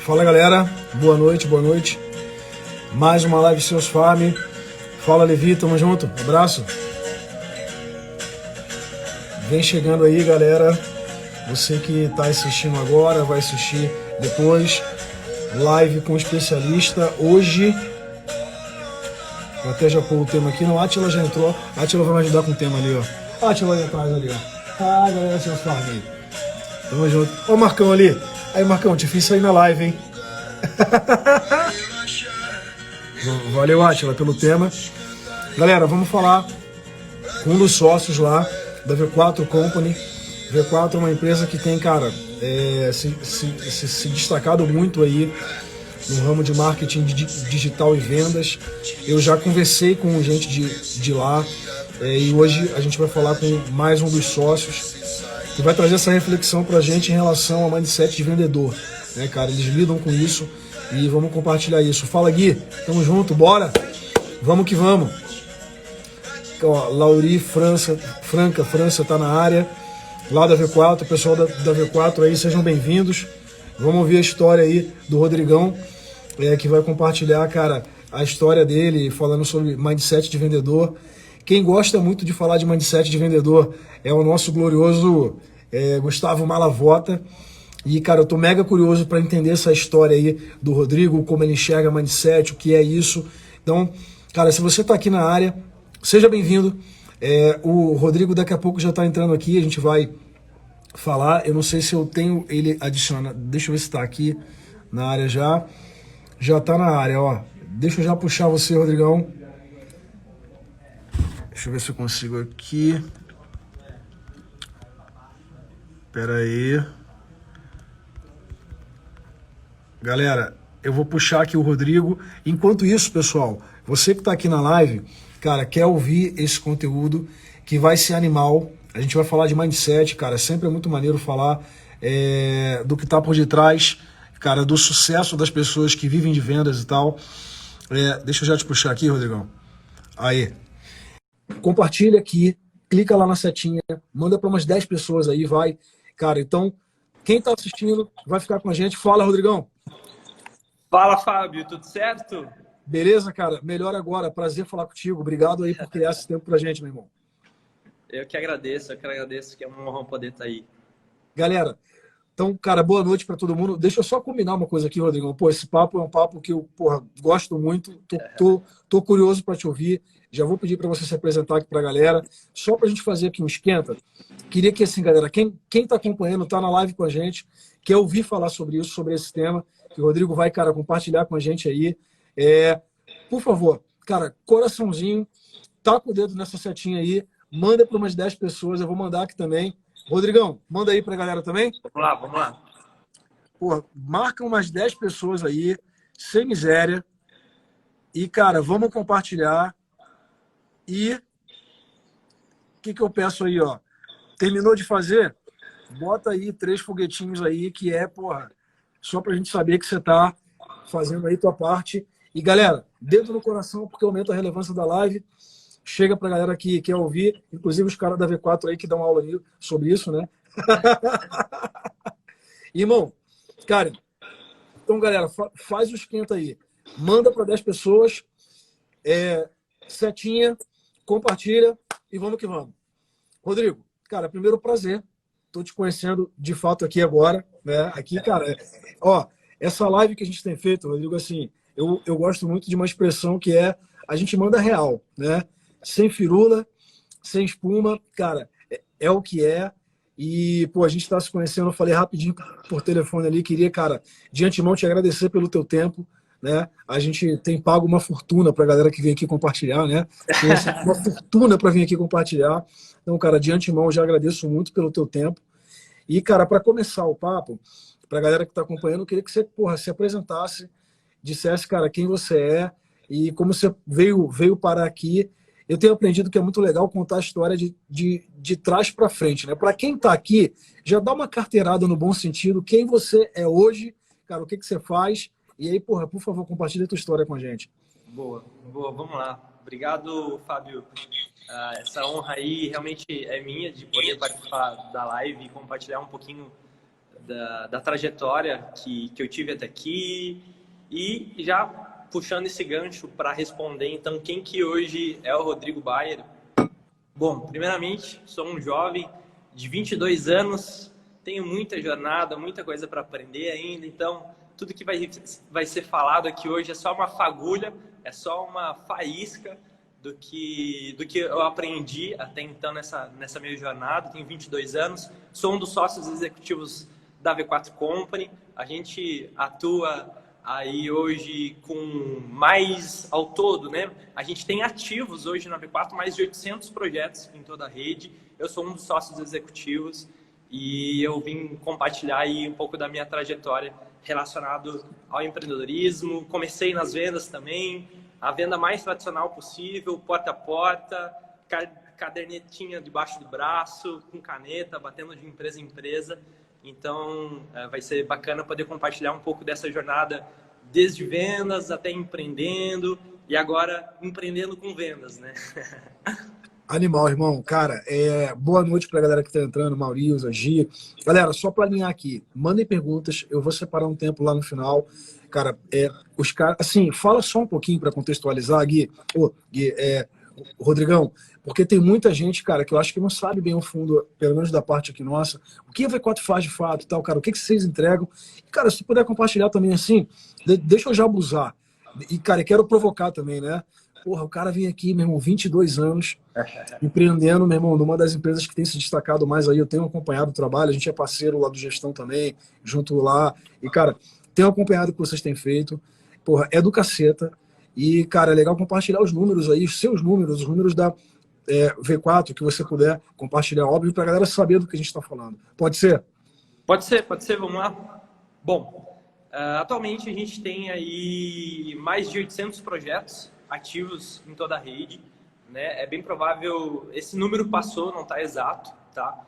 Fala galera, boa noite, boa noite. Mais uma live Seus Farm. Fala Levi, tamo junto, abraço. Vem chegando aí galera, você que tá assistindo agora, vai assistir depois. Live com especialista, hoje, vou até já pôr o tema aqui, não, a Atila já entrou, a Atila vai me ajudar com o tema ali, ó. A Atila aí atrás ali, ó. Ah, galera, Seus Farm aí. Tamo junto. Ó o Marcão ali. Aí Marcão, difícil aí na live, hein? Valeu, Atila, pelo tema. Galera, vamos falar com um dos sócios lá da V4 Company. V4 é uma empresa que tem, cara, se destacado muito aí no ramo de marketing digital e vendas. Eu já conversei com gente de lá e hoje a gente vai falar com mais um dos sócios que vai trazer essa reflexão pra gente em relação ao mindset de vendedor, né, cara? Eles lidam com isso e vamos compartilhar isso. Fala, Gui, tamo junto, bora? Vamos que vamos. Ó, Lauri Franca tá na área, lá da V4, o pessoal da V4 aí, sejam bem-vindos. Vamos ouvir a história aí do Rodrigão, que vai compartilhar, cara, a história dele, falando sobre mindset de vendedor. Quem gosta muito de falar de mindset de vendedor é o nosso glorioso Gustavo Malavota. E, cara, eu tô mega curioso para entender essa história aí do Rodrigo, como ele enxerga mindset, o que é isso. Então, cara, se você tá aqui na área, seja bem-vindo. O Rodrigo daqui a pouco já tá entrando aqui, a gente vai falar. Eu não sei se eu tenho ele adicionado. Deixa eu ver se tá aqui na área já. Já tá na área, ó. Deixa eu já puxar você, Rodrigão. Deixa eu ver se eu consigo aqui. Pera aí. Galera, eu vou puxar aqui o Rodrigo. Enquanto isso, pessoal, você que está aqui na live, cara, quer ouvir esse conteúdo que vai ser animal. A gente vai falar de mindset, cara. Sempre é muito maneiro falar do que está por detrás, cara, do sucesso das pessoas que vivem de vendas e tal. Deixa eu já te puxar aqui, Rodrigão. Aí. Compartilha aqui, clica lá na setinha, manda para umas 10 pessoas aí, vai. Cara, então, quem está assistindo vai ficar com a gente. Fala, Rodrigão. Fala, Fábio, tudo certo? Beleza, cara? Melhor agora. Prazer falar contigo. Obrigado aí por criar esse tempo pra gente, meu irmão. Eu que agradeço, que é uma honra poder estar aí. Galera, então, cara, boa noite para todo mundo. Deixa eu só combinar uma coisa aqui, Rodrigão. Pô, esse papo é um papo que eu, porra, gosto muito. Tô curioso para te ouvir. Já vou pedir para você se apresentar aqui para a galera. Só para a gente fazer aqui um esquenta. Queria que, assim, galera, quem tá acompanhando, tá na live com a gente, quer ouvir falar sobre isso, sobre esse tema, que o Rodrigo vai, cara, compartilhar com a gente aí. Por favor, cara, coraçãozinho, taca o dedo nessa setinha aí, manda para umas 10 pessoas, eu vou mandar aqui também. Rodrigão, manda aí para a galera também. Vamos lá. Pô, marca umas 10 pessoas aí, sem miséria. E, cara, vamos compartilhar. E o que eu peço aí, ó? Terminou de fazer? Bota aí 3 foguetinhos aí, que porra, só pra gente saber que você tá fazendo aí tua parte. E, galera, dedo no coração, porque aumenta a relevância da live. Chega pra galera que quer ouvir, inclusive os caras da V4 aí que dão aula sobre isso, né? Irmão, cara, então, galera, faz o esquenta aí. Manda para 10 pessoas, setinha, compartilha e vamos que vamos. Rodrigo, cara, primeiro prazer. Tô te conhecendo de fato aqui agora, né? Aqui, cara, ó, essa live que a gente tem feito, Rodrigo, assim, eu gosto muito de uma expressão que a gente manda real, né? Sem firula, sem espuma, cara, é o que é. E, pô, a gente tá se conhecendo, eu falei rapidinho por telefone ali, queria, cara, de antemão te agradecer pelo teu tempo, né? A gente tem pago uma fortuna pra galera que vem aqui compartilhar, né? Tem uma fortuna para vir aqui compartilhar. Então, cara, de antemão, eu já agradeço muito pelo teu tempo. E, cara, para começar o papo, pra galera que tá acompanhando, eu queria que você, porra, se apresentasse, dissesse, cara, quem você é e como você veio parar aqui. Eu tenho aprendido que é muito legal contar a história de trás para frente, né? Para quem tá aqui, já dá uma carteirada no bom sentido, quem você é hoje, cara, o que você faz. E aí, porra, por favor, compartilha a tua história com a gente. Boa, vamos lá. Obrigado, Fábio. Essa honra aí realmente é minha de poder participar da live e compartilhar um pouquinho da trajetória que eu tive até aqui e já puxando esse gancho para responder, então, quem que hoje é o Rodrigo Bayer? Bom, primeiramente, sou um jovem de 22 anos, tenho muita jornada, muita coisa para aprender ainda, então tudo que vai ser falado aqui hoje é só uma fagulha, é só uma faísca do que eu aprendi até então nessa minha jornada. Tenho 22 anos, sou um dos sócios executivos da V4 Company. A gente atua aí hoje com mais ao todo, né? A gente tem ativos hoje na V4, mais de 800 projetos em toda a rede. Eu sou um dos sócios executivos e eu vim compartilhar aí um pouco da minha trajetória relacionado ao empreendedorismo. Comecei nas vendas também, a venda mais tradicional possível, porta a porta, cadernetinha debaixo do braço, com caneta, batendo de empresa em empresa. Então, vai ser bacana poder compartilhar um pouco dessa jornada, desde vendas até empreendendo, e agora empreendendo com vendas, né? Animal, irmão. Cara, boa noite pra galera que tá entrando, Maurício, Gia. Galera, só pra alinhar aqui, mandem perguntas, eu vou separar um tempo lá no final. Cara, os caras, assim, fala só um pouquinho pra contextualizar, Gui. Gui, Rodrigão, porque tem muita gente, cara, que eu acho que não sabe bem o fundo, pelo menos da parte aqui nossa, o que a V4 faz de fato e tal, cara, o que vocês entregam. E, cara, se puder compartilhar também assim, deixa eu já abusar. E, cara, eu quero provocar também, né? Porra, o cara vem aqui, meu irmão, 22 anos, empreendendo, meu irmão, numa das empresas que tem se destacado mais aí. Eu tenho acompanhado o trabalho, a gente é parceiro lá do Gestão também, junto lá. E, cara, tenho acompanhado o que vocês têm feito. Porra, é do caceta. E, cara, é legal compartilhar os números aí, os seus números, os números da V4, que você puder compartilhar, óbvio, pra galera saber do que a gente tá falando. Pode ser? Pode ser, vamos lá. Bom, atualmente a gente tem aí mais de 800 projetos ativos em toda a rede, né? É bem provável, esse número passou, não está exato, tá?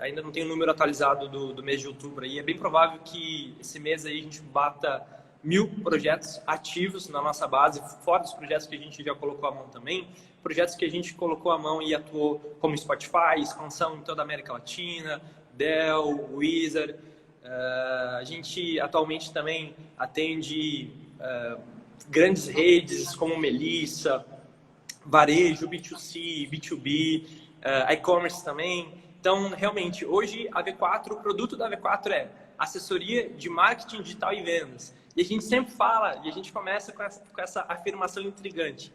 Ainda não tem o número atualizado do mês de outubro aí. É bem provável que esse mês aí a gente bata 1000 projetos ativos na nossa base, fora dos projetos que a gente já colocou a mão também, projetos que a gente colocou a mão e atuou como Spotify, expansão em toda a América Latina, Dell, Wizard. A gente atualmente também atende grandes redes como Melissa, varejo, B2C, B2B, e-commerce também. Então, realmente, hoje a V4, o produto da V4 é assessoria de marketing digital e vendas. E a gente sempre fala, e a gente começa com essa afirmação intrigante.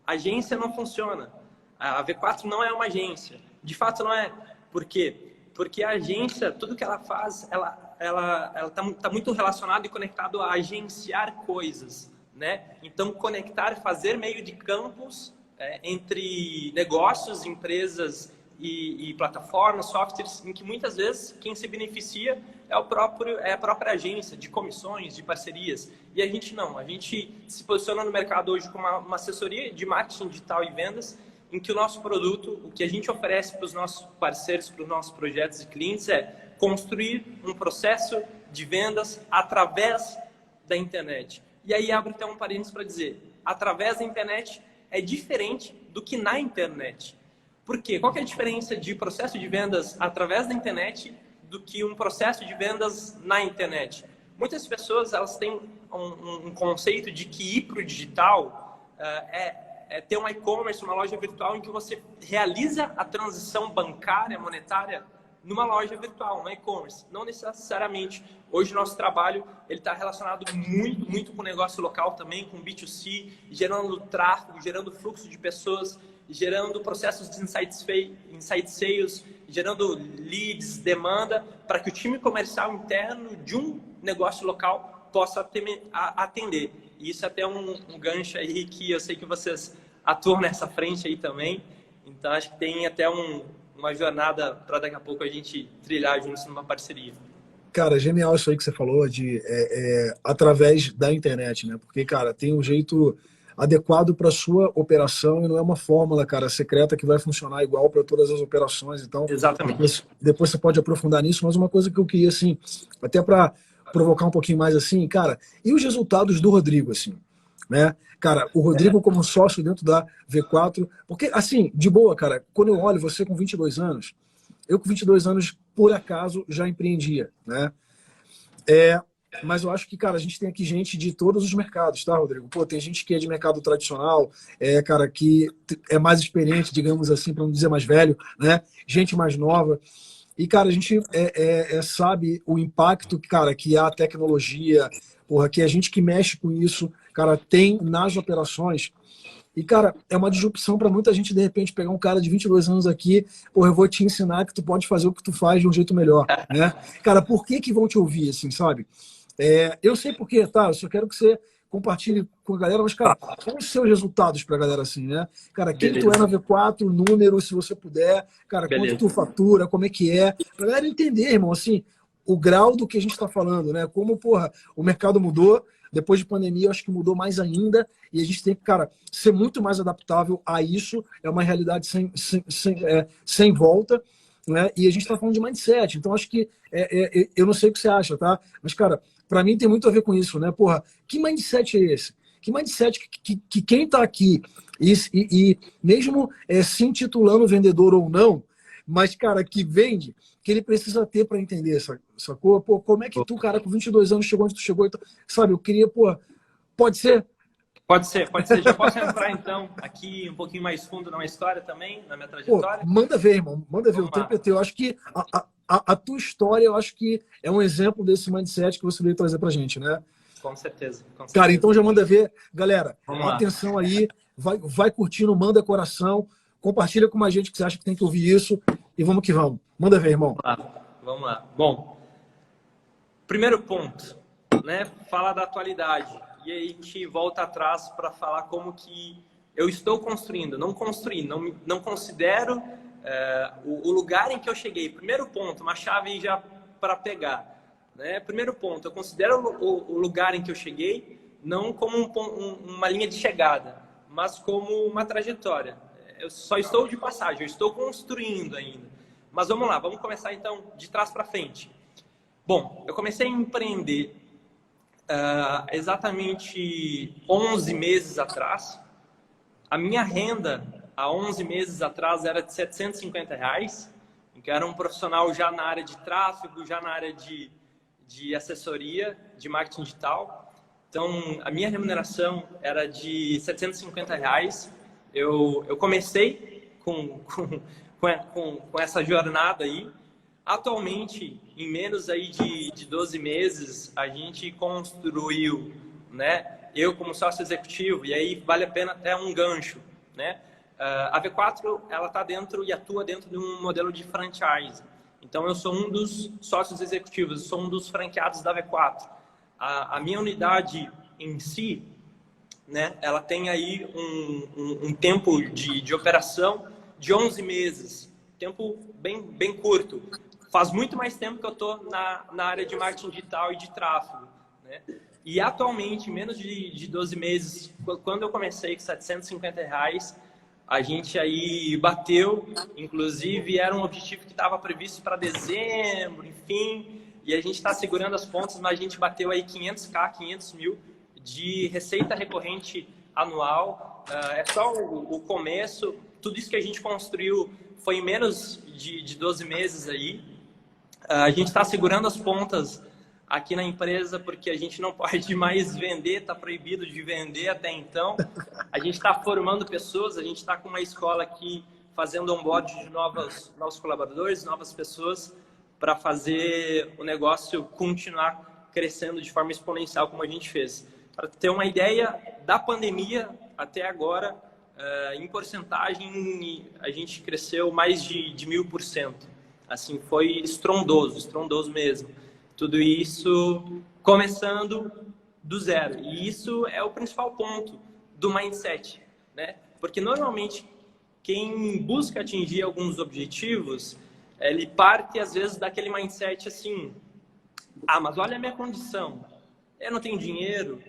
Agência não funciona. A V4 não é uma agência. De fato, não é. Por quê? Porque a agência, tudo que ela faz, ela tá muito relacionado e conectado a agenciar coisas, né? Então, conectar, fazer meio de campos entre negócios, empresas e plataformas, softwares, em que muitas vezes quem se beneficia é a própria agência, de comissões, de parcerias. E a gente não, a gente se posiciona no mercado hoje como uma assessoria de marketing digital e vendas, em que o nosso produto, o que a gente oferece para os nossos parceiros, para os nossos projetos e clientes é construir um processo de vendas através da internet. E aí abro até um parênteses para dizer, através da internet é diferente do que na internet. Por quê? Qual que é a diferença de processo de vendas através da internet do que um processo de vendas na internet? Muitas pessoas elas têm um conceito de que ir para o digital é ter um e-commerce, uma loja virtual em que você realiza a transição bancária, monetária, numa loja virtual, no e-commerce. Não necessariamente. Hoje o nosso trabalho está relacionado muito com o negócio local também, com B2C, gerando tráfego, gerando fluxo de pessoas, gerando processos de insight sales, gerando leads, demanda, para que o time comercial interno de um negócio local possa atender. E isso é até um gancho aí que eu sei que vocês atuam nessa frente aí também. Então, acho que tem até uma jornada para daqui a pouco a gente trilhar juntos numa parceria. Cara, genial isso aí que você falou de através da internet, né? Porque, cara, tem um jeito adequado para sua operação e não é uma fórmula, cara, secreta que vai funcionar igual para todas as operações. Então, exatamente. Depois você pode aprofundar nisso, mas uma coisa que eu queria, assim, até para provocar um pouquinho mais, assim, cara, e os resultados do Rodrigo, assim, né? Cara, o Rodrigo como sócio dentro da V4, porque, assim, de boa, cara, quando eu olho você com 22 anos, eu com 22 anos por acaso, já empreendia, né? Mas eu acho que, cara, a gente tem aqui gente de todos os mercados, tá, Rodrigo? Pô, tem gente que é de mercado tradicional, cara, que é mais experiente, digamos assim, para não dizer mais velho, né? Gente mais nova. E, cara, a gente sabe o impacto, cara, que a tecnologia, porra, que a gente que mexe com isso, cara, tem nas operações. E, cara, é uma disrupção para muita gente, de repente, pegar um cara de 22 anos aqui, porra, eu vou te ensinar que tu pode fazer o que tu faz de um jeito melhor, né? Cara, por que que vão te ouvir, assim, sabe? Eu sei por quê, tá? Eu só quero que você compartilhe com a galera, mas, cara, quais os seus resultados pra galera, assim, né? Cara, quem tu é na V4, número, se você puder, cara, quanto tu fatura, como é que é, pra galera entender, irmão, assim, o grau do que a gente tá falando, né? Como, porra, o mercado mudou, depois de pandemia, eu acho que mudou mais ainda, e a gente tem que, cara, ser muito mais adaptável a isso, é uma realidade sem volta, né? E a gente está falando de mindset, então acho que eu não sei o que você acha, tá? Mas, cara, para mim tem muito a ver com isso, né? Porra, que mindset é esse? Que mindset que quem está aqui e mesmo se intitulando vendedor ou não, mas, cara, que vende, que ele precisa ter para entender, sacou? Pô, como é que tu, cara, com 22 anos chegou onde tu chegou? Sabe, eu queria, pô, pode ser? Pode ser, pode ser. Já posso entrar, então, aqui um pouquinho mais fundo na história também, na minha trajetória? Pô, manda ver, irmão. Manda ver. Vamos O tempo lá. é teu. Eu acho que a tua história, eu acho que é um exemplo desse mindset que você veio trazer pra gente, né? Com certeza. Com certeza. Cara, então já manda ver. Galera, Vamos lá. atenção aí. Vai curtindo, manda coração. Compartilha com mais gente que você acha que tem que ouvir isso. E vamos que vamos. Manda ver, irmão. Vamos lá. Bom, primeiro ponto, né? Falar da atualidade. E aí a gente volta atrás para falar como que eu estou construindo. Não construí, não considero o lugar em que eu cheguei. Primeiro ponto, uma chave já para pegar. Né? Primeiro ponto, eu considero o lugar em que eu cheguei não como uma linha de chegada, mas como uma trajetória. Eu só estou de passagem, eu estou construindo ainda. Mas vamos lá, vamos começar então de trás para frente. Bom, eu comecei a empreender exatamente 11 meses atrás. A minha renda há 11 meses atrás era de R$750, que era um profissional já na área de tráfego, já na área de assessoria, de marketing digital. Então, a minha remuneração era de R$750. Eu comecei com essa jornada aí. Atualmente, em menos aí de 12 meses, a gente construiu, né? Eu como sócio executivo, e aí vale a pena até um gancho, né? A V4, ela está dentro e atua dentro de um modelo de franchise. Então, eu sou um dos sócios executivos, eu sou um dos franqueados da V4. A minha unidade em si, né? Ela tem aí um tempo de operação de 11 meses. Tempo bem curto. Faz muito mais tempo que eu estou na área de marketing digital e de tráfego, né? E atualmente, menos de 12 meses, quando eu comecei com R$750, a gente aí bateu, inclusive era um objetivo que estava previsto para dezembro, enfim, e a gente está segurando as pontas, mas a gente bateu aí 500 mil de receita recorrente anual. É só o começo, tudo isso que a gente construiu foi em menos de 12 meses aí. A gente está segurando as pontas aqui na empresa porque a gente não pode mais vender, está proibido de vender até então. A gente está formando pessoas, a gente está com uma escola aqui fazendo onboard de novos colaboradores, novas pessoas, para fazer o negócio continuar crescendo de forma exponencial como a gente fez. Para ter uma ideia, da pandemia até agora, em porcentagem, a gente cresceu mais de 1000%. Assim, foi estrondoso mesmo. Tudo isso começando do zero. E isso é o principal ponto do mindset, né? Porque normalmente quem busca atingir alguns objetivos, ele parte às vezes daquele mindset assim: ah, mas olha a minha condição, eu não tenho dinheiro,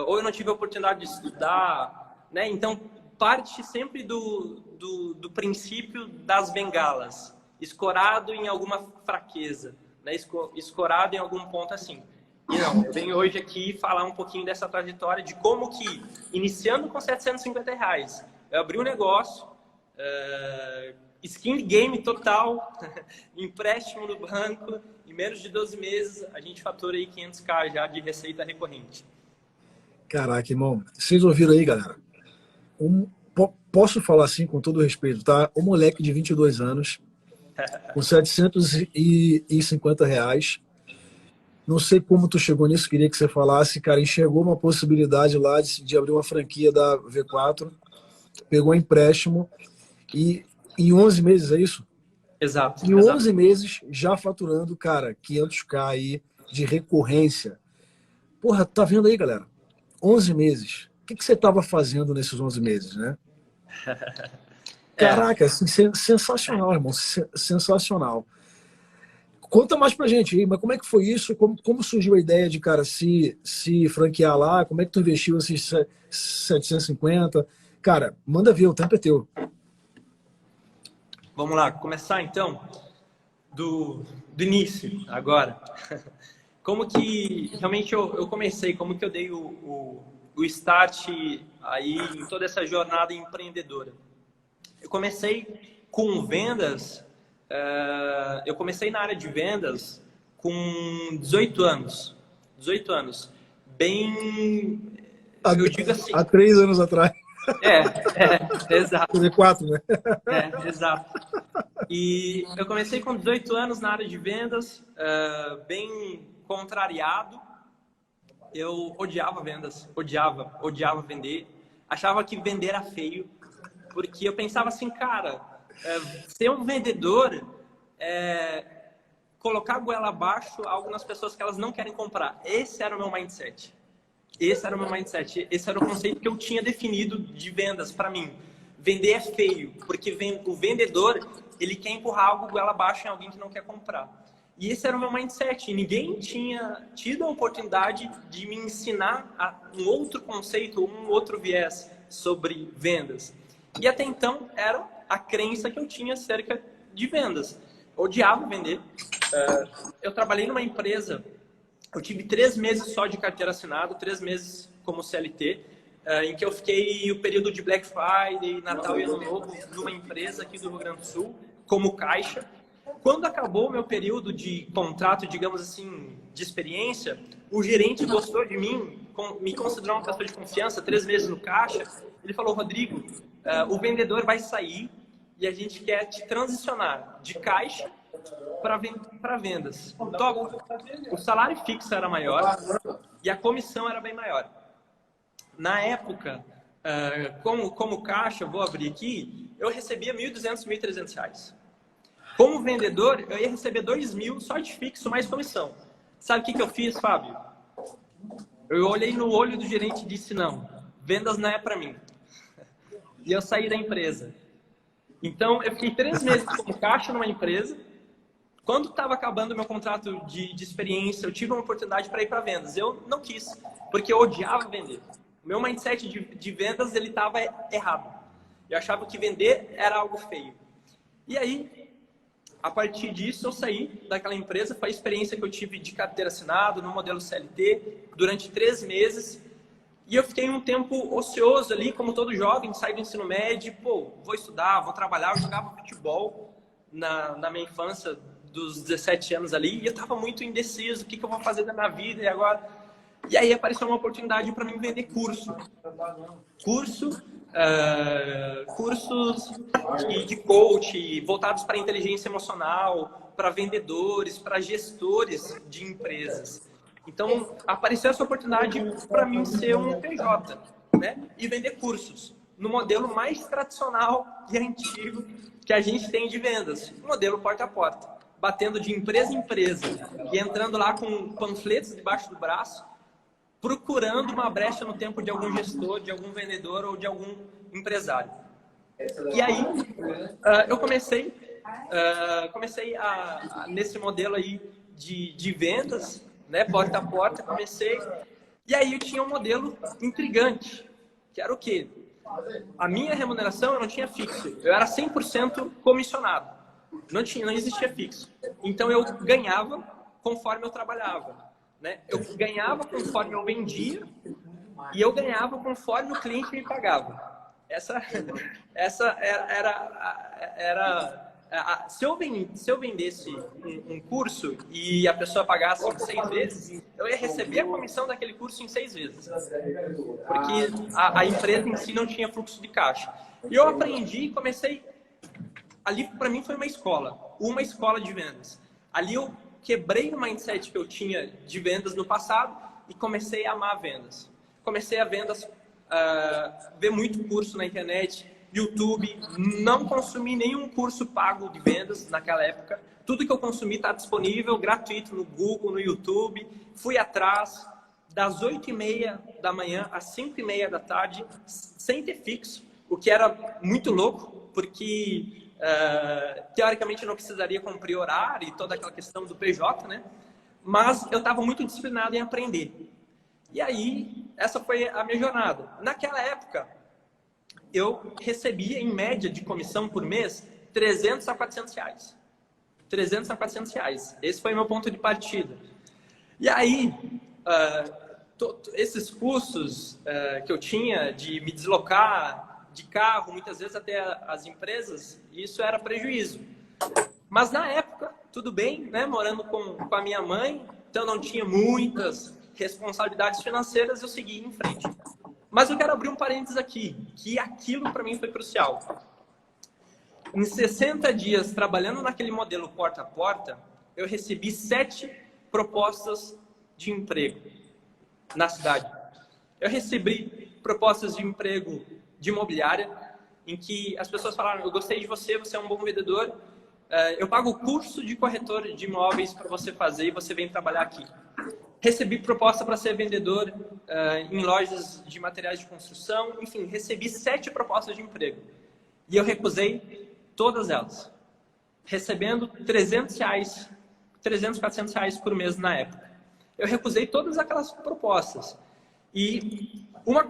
ou eu não tive a oportunidade de estudar, né? Então parte sempre do princípio das bengalas, escorado em alguma fraqueza, né? Escorado em algum ponto assim. E não, eu venho hoje aqui falar um pouquinho dessa trajetória de como que, iniciando com R$750, eu abri um negócio, skin game total, empréstimo no banco, em menos de 12 meses a gente fatura aí 500k já de receita recorrente. Caraca, irmão. Vocês ouviram aí, galera? Posso falar assim com todo respeito, tá? Um moleque de 22 anos, com R$ 750. Não sei como tu chegou nisso, queria que você falasse, cara, enxergou uma possibilidade lá de abrir uma franquia da V4, pegou empréstimo e em 11 meses, é isso? Exato. Em 11 meses, já faturando, cara, 500k aí de recorrência. Porra, tá vendo aí, galera? 11 meses. O que você estava fazendo nesses 11 meses, né? Caraca, assim, sensacional, irmão. Sensacional. Conta mais pra gente aí, mas como é que foi isso? Como surgiu a ideia de, cara, se franquear lá? Como é que tu investiu esses 750? Cara, manda ver, o tempo é teu. Vamos lá, começar então do início, agora. Como que realmente eu comecei, como que eu dei o start aí em toda essa jornada empreendedora? Eu comecei com vendas, eu comecei na área de vendas com 18 anos. 18 anos. Bem, eu digo assim... Há 3 anos atrás. Exato. 4, né? Exato. E eu comecei com 18 anos na área de vendas, bem contrariado. Eu odiava vendas, odiava vender. Achava que vender era feio, porque eu pensava assim, cara, ser um vendedor é colocar a goela abaixo algo nas pessoas que elas não querem comprar. Esse era o meu mindset. Esse era o conceito que eu tinha definido de vendas para mim. Vender é feio, porque o vendedor, ele quer empurrar algo goela abaixo em alguém que não quer comprar. E esse era o meu mindset. E ninguém tinha tido a oportunidade de me ensinar um outro conceito, um outro viés sobre vendas. E até então era a crença que eu tinha acerca de vendas. Eu odiava vender. Eu trabalhei numa empresa, eu tive 3 meses só de carteira assinada, 3 meses como CLT, em que eu fiquei o período de Black Friday, Natal e Ano Novo numa empresa aqui do Rio Grande do Sul, como caixa. Quando acabou o meu período de contrato, digamos assim, de experiência, o gerente gostou de mim, me considerou uma pessoa de confiança, 3 meses no caixa. Ele falou, Rodrigo, o vendedor vai sair e a gente quer te transicionar de caixa para vendas. O salário fixo era maior e a comissão era bem maior. Na época, como caixa, eu vou abrir aqui, eu recebia R$1.200, R$1.300. Como vendedor, eu ia receber R$2.000 só de fixo mais comissão. Sabe o que eu fiz, Fábio? Eu olhei no olho do gerente e disse, não, vendas não é para mim. E eu saí da empresa. Então, eu fiquei 3 meses como caixa numa empresa. Quando estava acabando o meu contrato de experiência, eu tive uma oportunidade para ir para vendas. Eu não quis, porque eu odiava vender. O meu mindset de vendas, ele estava errado. Eu achava que vender era algo feio. E aí, a partir disso, eu saí daquela empresa. Foi a experiência que eu tive de carteira assinada, no modelo CLT, durante 3 meses. E eu fiquei um tempo ocioso ali, como todo jovem, saí do ensino médio. Pô, vou estudar, vou trabalhar. Eu jogava futebol na minha infância, dos 17 anos ali, e eu estava muito indeciso, o que eu vou fazer da minha vida e agora... E aí apareceu uma oportunidade para mim vender cursos de coach, voltados para inteligência emocional, para vendedores, para gestores de empresas. Então, apareceu essa oportunidade para mim ser um PJ, né? E vender cursos no modelo mais tradicional e antigo que a gente tem de vendas, o modelo porta a porta. Batendo de empresa em empresa e entrando lá com panfletos debaixo do braço, procurando uma brecha no tempo de algum gestor, de algum vendedor ou de algum empresário. E aí, eu comecei nesse modelo aí de vendas, né, porta a porta, comecei. E aí eu tinha um modelo intrigante, que era o quê? A minha remuneração eu não tinha fixo, eu era 100% comissionado. Não existia fixo. Então, eu ganhava conforme eu trabalhava, né? Eu ganhava conforme eu vendia e eu ganhava conforme o cliente me pagava. essa era se eu vendesse um curso e a pessoa pagasse em 6 vezes, eu ia receber a comissão daquele curso em 6 vezes. Porque a empresa em si não tinha fluxo de caixa. E eu aprendi e comecei... Ali, para mim, foi uma escola de vendas. Ali eu quebrei o mindset que eu tinha de vendas no passado e comecei a amar vendas. Comecei a ver muito curso na internet, YouTube, não consumi nenhum curso pago de vendas naquela época. Tudo que eu consumi está disponível, gratuito, no Google, no YouTube. Fui atrás, das 8h30 da manhã às 5h30 da tarde, sem ter fixo, o que era muito louco, porque teoricamente eu não precisaria cumprir horário e toda aquela questão do PJ, né? Mas eu estava muito disciplinado em aprender. E aí, essa foi a minha jornada. Naquela época, eu recebia, em média de comissão por mês, 300 a 400 reais. 300 a 400 reais. Esse foi meu ponto de partida. E aí, esses custos que eu tinha de me deslocar de carro, muitas vezes até as empresas, isso era prejuízo. Mas na época, tudo bem, né? Morando com a minha mãe, então não tinha muitas responsabilidades financeiras, eu segui em frente. Mas eu quero abrir um parênteses aqui, que aquilo para mim foi crucial. Em 60 dias, trabalhando naquele modelo porta a porta, eu recebi 7 propostas de emprego na cidade. Eu recebi propostas de emprego de imobiliária, em que as pessoas falaram: eu gostei de você, você é um bom vendedor, eu pago o curso de corretor de imóveis para você fazer e você vem trabalhar aqui. Recebi proposta para ser vendedor em lojas de materiais de construção. Enfim, recebi 7 propostas de emprego. E eu recusei todas elas. Recebendo 300 reais, 300, 400 reais por mês na época. Eu recusei todas aquelas propostas. E uma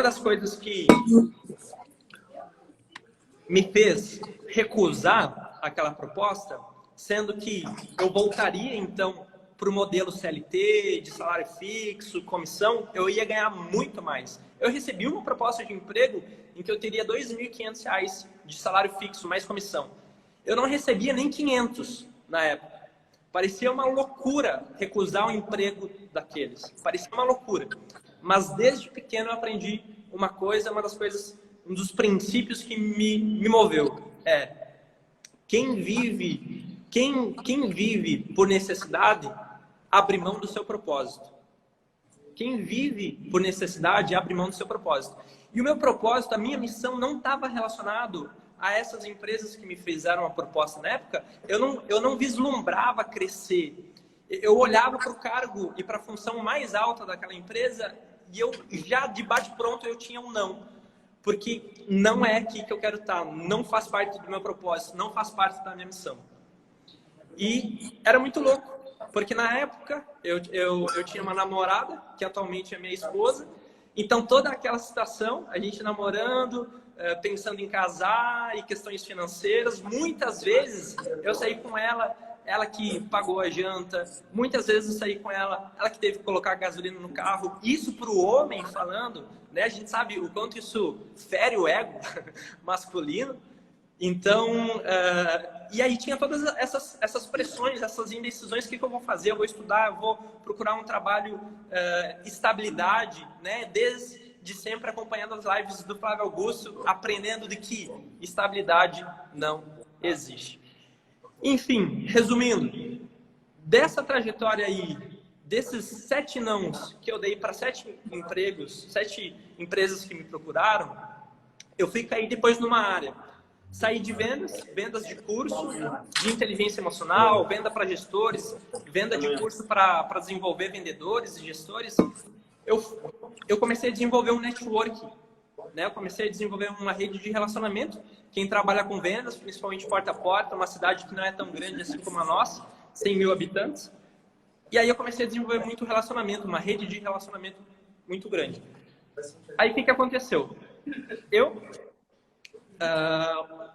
das coisas que me fez recusar aquela proposta, sendo que eu voltaria, então, para o modelo CLT, de salário fixo, comissão, eu ia ganhar muito mais. Eu recebi uma proposta de emprego em que eu teria R$ 2.500 de salário fixo, mais comissão. Eu não recebia nem 500 na época. Parecia uma loucura recusar um emprego daqueles. Parecia uma loucura. Mas desde pequeno eu aprendi uma das coisas, um dos princípios que me moveu. Quem vive por necessidade, abre mão do seu propósito. Quem vive por necessidade, abre mão do seu propósito. E o meu propósito, a minha missão não estava relacionado a essas empresas que me fizeram a proposta na época. Eu não vislumbrava crescer. Eu olhava para o cargo e para a função mais alta daquela empresa e eu já de bate-pronto eu tinha um não. Porque não é aqui que eu quero estar, não faz parte do meu propósito, não faz parte da minha missão. E era muito louco. Porque na época eu tinha uma namorada, que atualmente é minha esposa. Então toda aquela situação, a gente namorando, pensando em casar e questões financeiras, muitas vezes eu saí com ela que pagou a janta, muitas vezes eu saí com ela que teve que colocar gasolina no carro. Isso para o homem falando, né? A gente sabe o quanto isso fere o ego masculino. Então, e aí tinha todas essas pressões, essas indecisões. O que eu vou fazer? Eu vou estudar, eu vou procurar um trabalho, estabilidade, né? Desde sempre acompanhando as lives do Flávio Augusto, aprendendo de que estabilidade não existe. Enfim, resumindo, dessa trajetória aí, desses 7 nãos que eu dei para 7 empregos, 7 empresas que me procuraram, eu fui cair depois numa área. Saí de vendas de curso, de inteligência emocional, venda para gestores, venda de curso para desenvolver vendedores e gestores. Eu comecei a desenvolver um network, né? Eu comecei a desenvolver uma rede de relacionamento. Quem trabalha com vendas, principalmente porta a porta, uma cidade que não é tão grande assim como a nossa, 100 mil habitantes. E aí eu comecei a desenvolver muito relacionamento, uma rede de relacionamento muito grande. Aí o que aconteceu?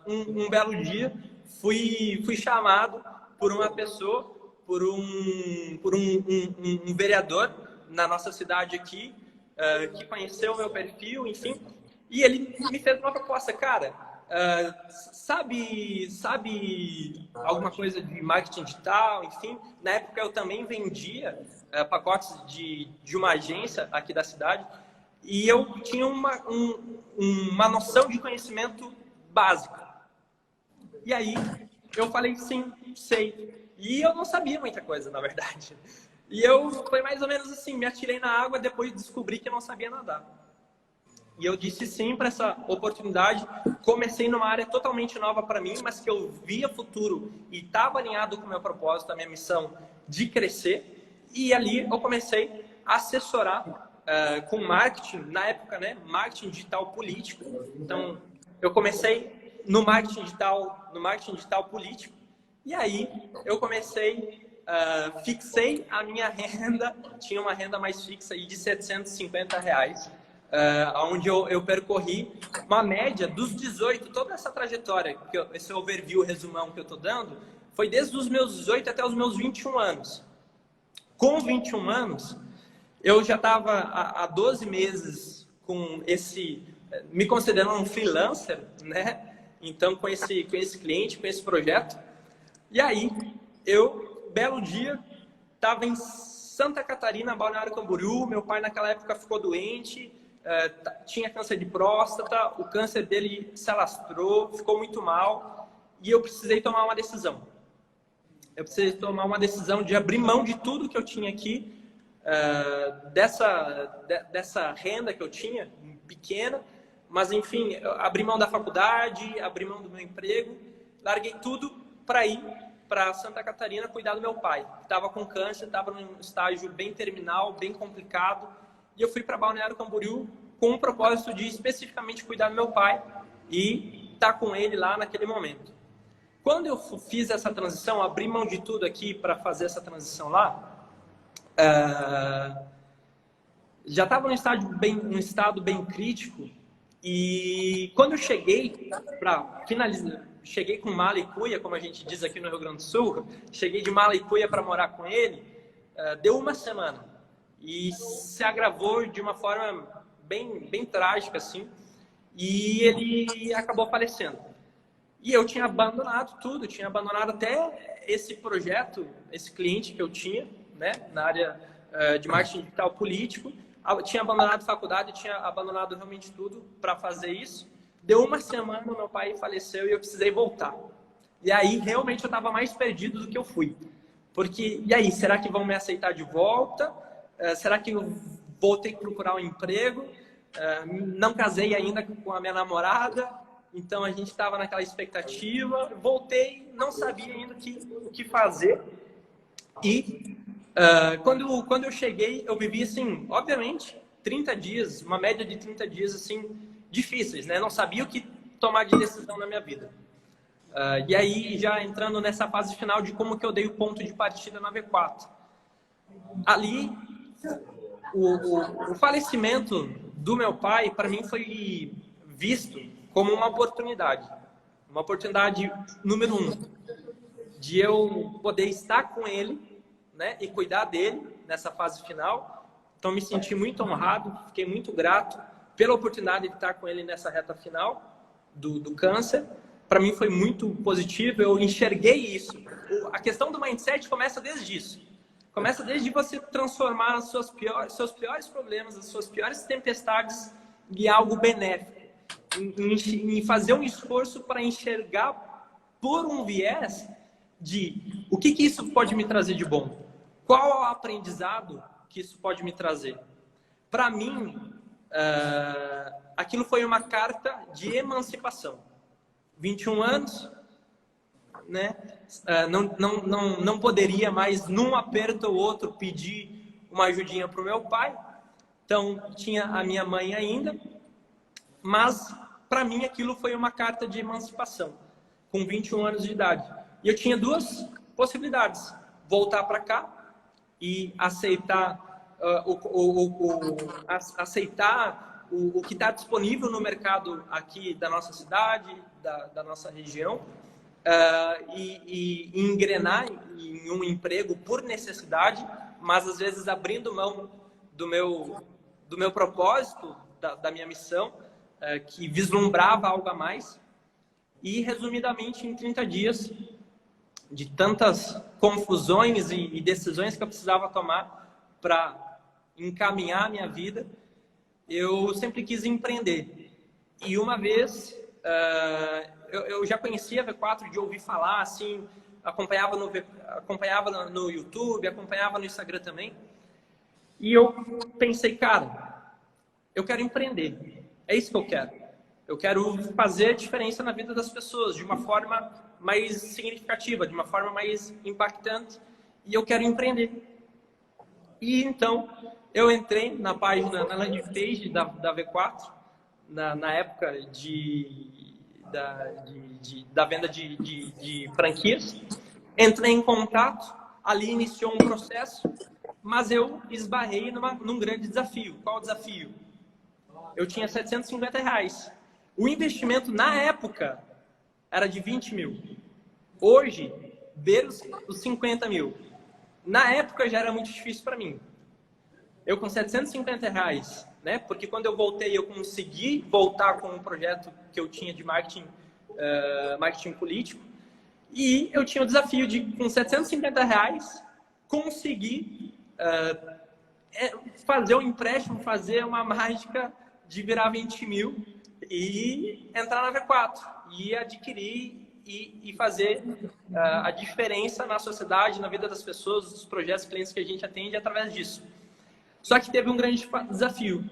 Um belo dia, fui chamado por uma pessoa, por um vereador na nossa cidade aqui, que conheceu o meu perfil, enfim, e ele me fez uma proposta, cara, sabe alguma coisa de marketing digital, enfim, na época eu também vendia pacotes de uma agência aqui da cidade, e eu tinha uma noção de conhecimento básico. E aí eu falei, sim, sei. E eu não sabia muita coisa, na verdade. E foi mais ou menos assim, me atirei na água depois de descobrir que eu não sabia nadar. E eu disse sim para essa oportunidade. Comecei numa área totalmente nova para mim, mas que eu via futuro e estava alinhado com o meu propósito, a minha missão de crescer. E ali eu comecei a assessorar com marketing, na época, né, marketing digital político. Então, eu comecei no marketing digital político. E aí eu comecei, fixei a minha renda, tinha uma renda mais fixa aí de R$750, onde eu percorri uma média dos 18, toda essa trajetória, esse overview, resumão que eu estou dando, foi desde os meus 18 até os meus 21 anos. Com 21 anos, eu já estava há 12 meses com me considerando um freelancer, né? Então, com esse cliente, com esse projeto. E aí, belo dia, estava em Santa Catarina, Balneário Camboriú. Meu pai, naquela época, ficou doente, tinha câncer de próstata, o câncer dele se alastrou, ficou muito mal, e eu precisei tomar uma decisão. Eu precisei tomar uma decisão de abrir mão de tudo que eu tinha aqui, dessa renda que eu tinha, pequena, mas, enfim, eu abri mão da faculdade, abri mão do meu emprego, larguei tudo para ir para Santa Catarina cuidar do meu pai, que estava com câncer, estava num estágio bem terminal, bem complicado, e eu fui para Balneário Camboriú com o propósito de especificamente cuidar do meu pai e estar com ele lá naquele momento. Quando eu fiz essa transição, abri mão de tudo aqui para fazer essa transição lá, já estava num estado bem crítico, e quando eu cheguei para finalizar, cheguei com mala e cuia, como a gente diz aqui no Rio Grande do Sul, cheguei de mala e cuia para morar com ele, deu uma semana e se agravou de uma forma bem trágica, assim, e ele acabou falecendo. E eu tinha abandonado tudo, tinha abandonado até esse projeto, esse cliente que eu tinha, né, na área de marketing digital político. Eu tinha abandonado a faculdade, tinha abandonado realmente tudo para fazer isso. Deu uma semana, meu pai faleceu e eu precisei voltar. E aí, realmente, eu estava mais perdido do que eu fui. Porque, e aí, será que vão me aceitar de volta? Será que eu vou ter que procurar um emprego? Não casei ainda com a minha namorada, então a gente estava naquela expectativa. Voltei, não sabia ainda o que fazer. E quando eu cheguei, eu vivi, assim, obviamente, 30 dias, uma média de 30 dias, assim, difíceis, né? Não sabia o que tomar de decisão na minha vida. E aí, já entrando nessa fase final de como que eu dei o ponto de partida na V4. Ali, o falecimento do meu pai, para mim, foi visto como uma oportunidade. Uma oportunidade número 1, de eu poder estar com ele, né, e cuidar dele nessa fase final. Então, me senti muito honrado, fiquei muito grato pela oportunidade de estar com ele nessa reta final do câncer. Para mim foi muito positivo, eu enxerguei isso. A questão do mindset começa desde isso. Começa desde você transformar seus piores problemas, as suas piores tempestades em algo benéfico. Em fazer um esforço para enxergar por um viés de o que isso pode me trazer de bom. Qual é o aprendizado que isso pode me trazer? Para mim, aquilo foi uma carta de emancipação. 21 anos, né? Não poderia mais, num aperto ou outro, pedir uma ajudinha para o meu pai. Então, tinha a minha mãe ainda. Mas, para mim, aquilo foi uma carta de emancipação, com 21 anos de idade. E eu tinha duas possibilidades. Voltar para cá e aceitar o que está disponível no mercado aqui da nossa cidade, da nossa região, e engrenar em um emprego por necessidade, mas às vezes abrindo mão do meu do meu propósito, da minha missão, que vislumbrava algo a mais. E, resumidamente, em 30 dias, de tantas confusões e decisões que eu precisava tomar para encaminhar a minha vida, eu sempre quis empreender. E uma vez, eu já conhecia a V4 de ouvir falar, assim, acompanhava no YouTube, acompanhava no Instagram também. E eu pensei, cara, eu quero empreender. É isso que eu quero. Eu quero fazer a diferença na vida das pessoas de uma forma mais significativa, de uma forma mais impactante. E eu quero empreender. E então, eu entrei na página, na landing page da V4, na época da venda de franquias. Entrei em contato, ali iniciou um processo, mas eu esbarrei num grande desafio. Qual o desafio? Eu tinha R$750. O investimento na época era de 20 mil. Hoje, beira os 50 mil. Na época já era muito difícil para mim. Eu com R$750, né? Porque quando eu voltei, eu consegui voltar com um projeto que eu tinha de marketing político. E eu tinha o desafio de, com R$750, conseguir fazer um empréstimo, fazer uma mágica de virar 20 mil e entrar na V4 e adquirir e fazer a diferença na sociedade, na vida das pessoas, dos projetos, clientes que a gente atende através disso. Só que teve um grande desafio.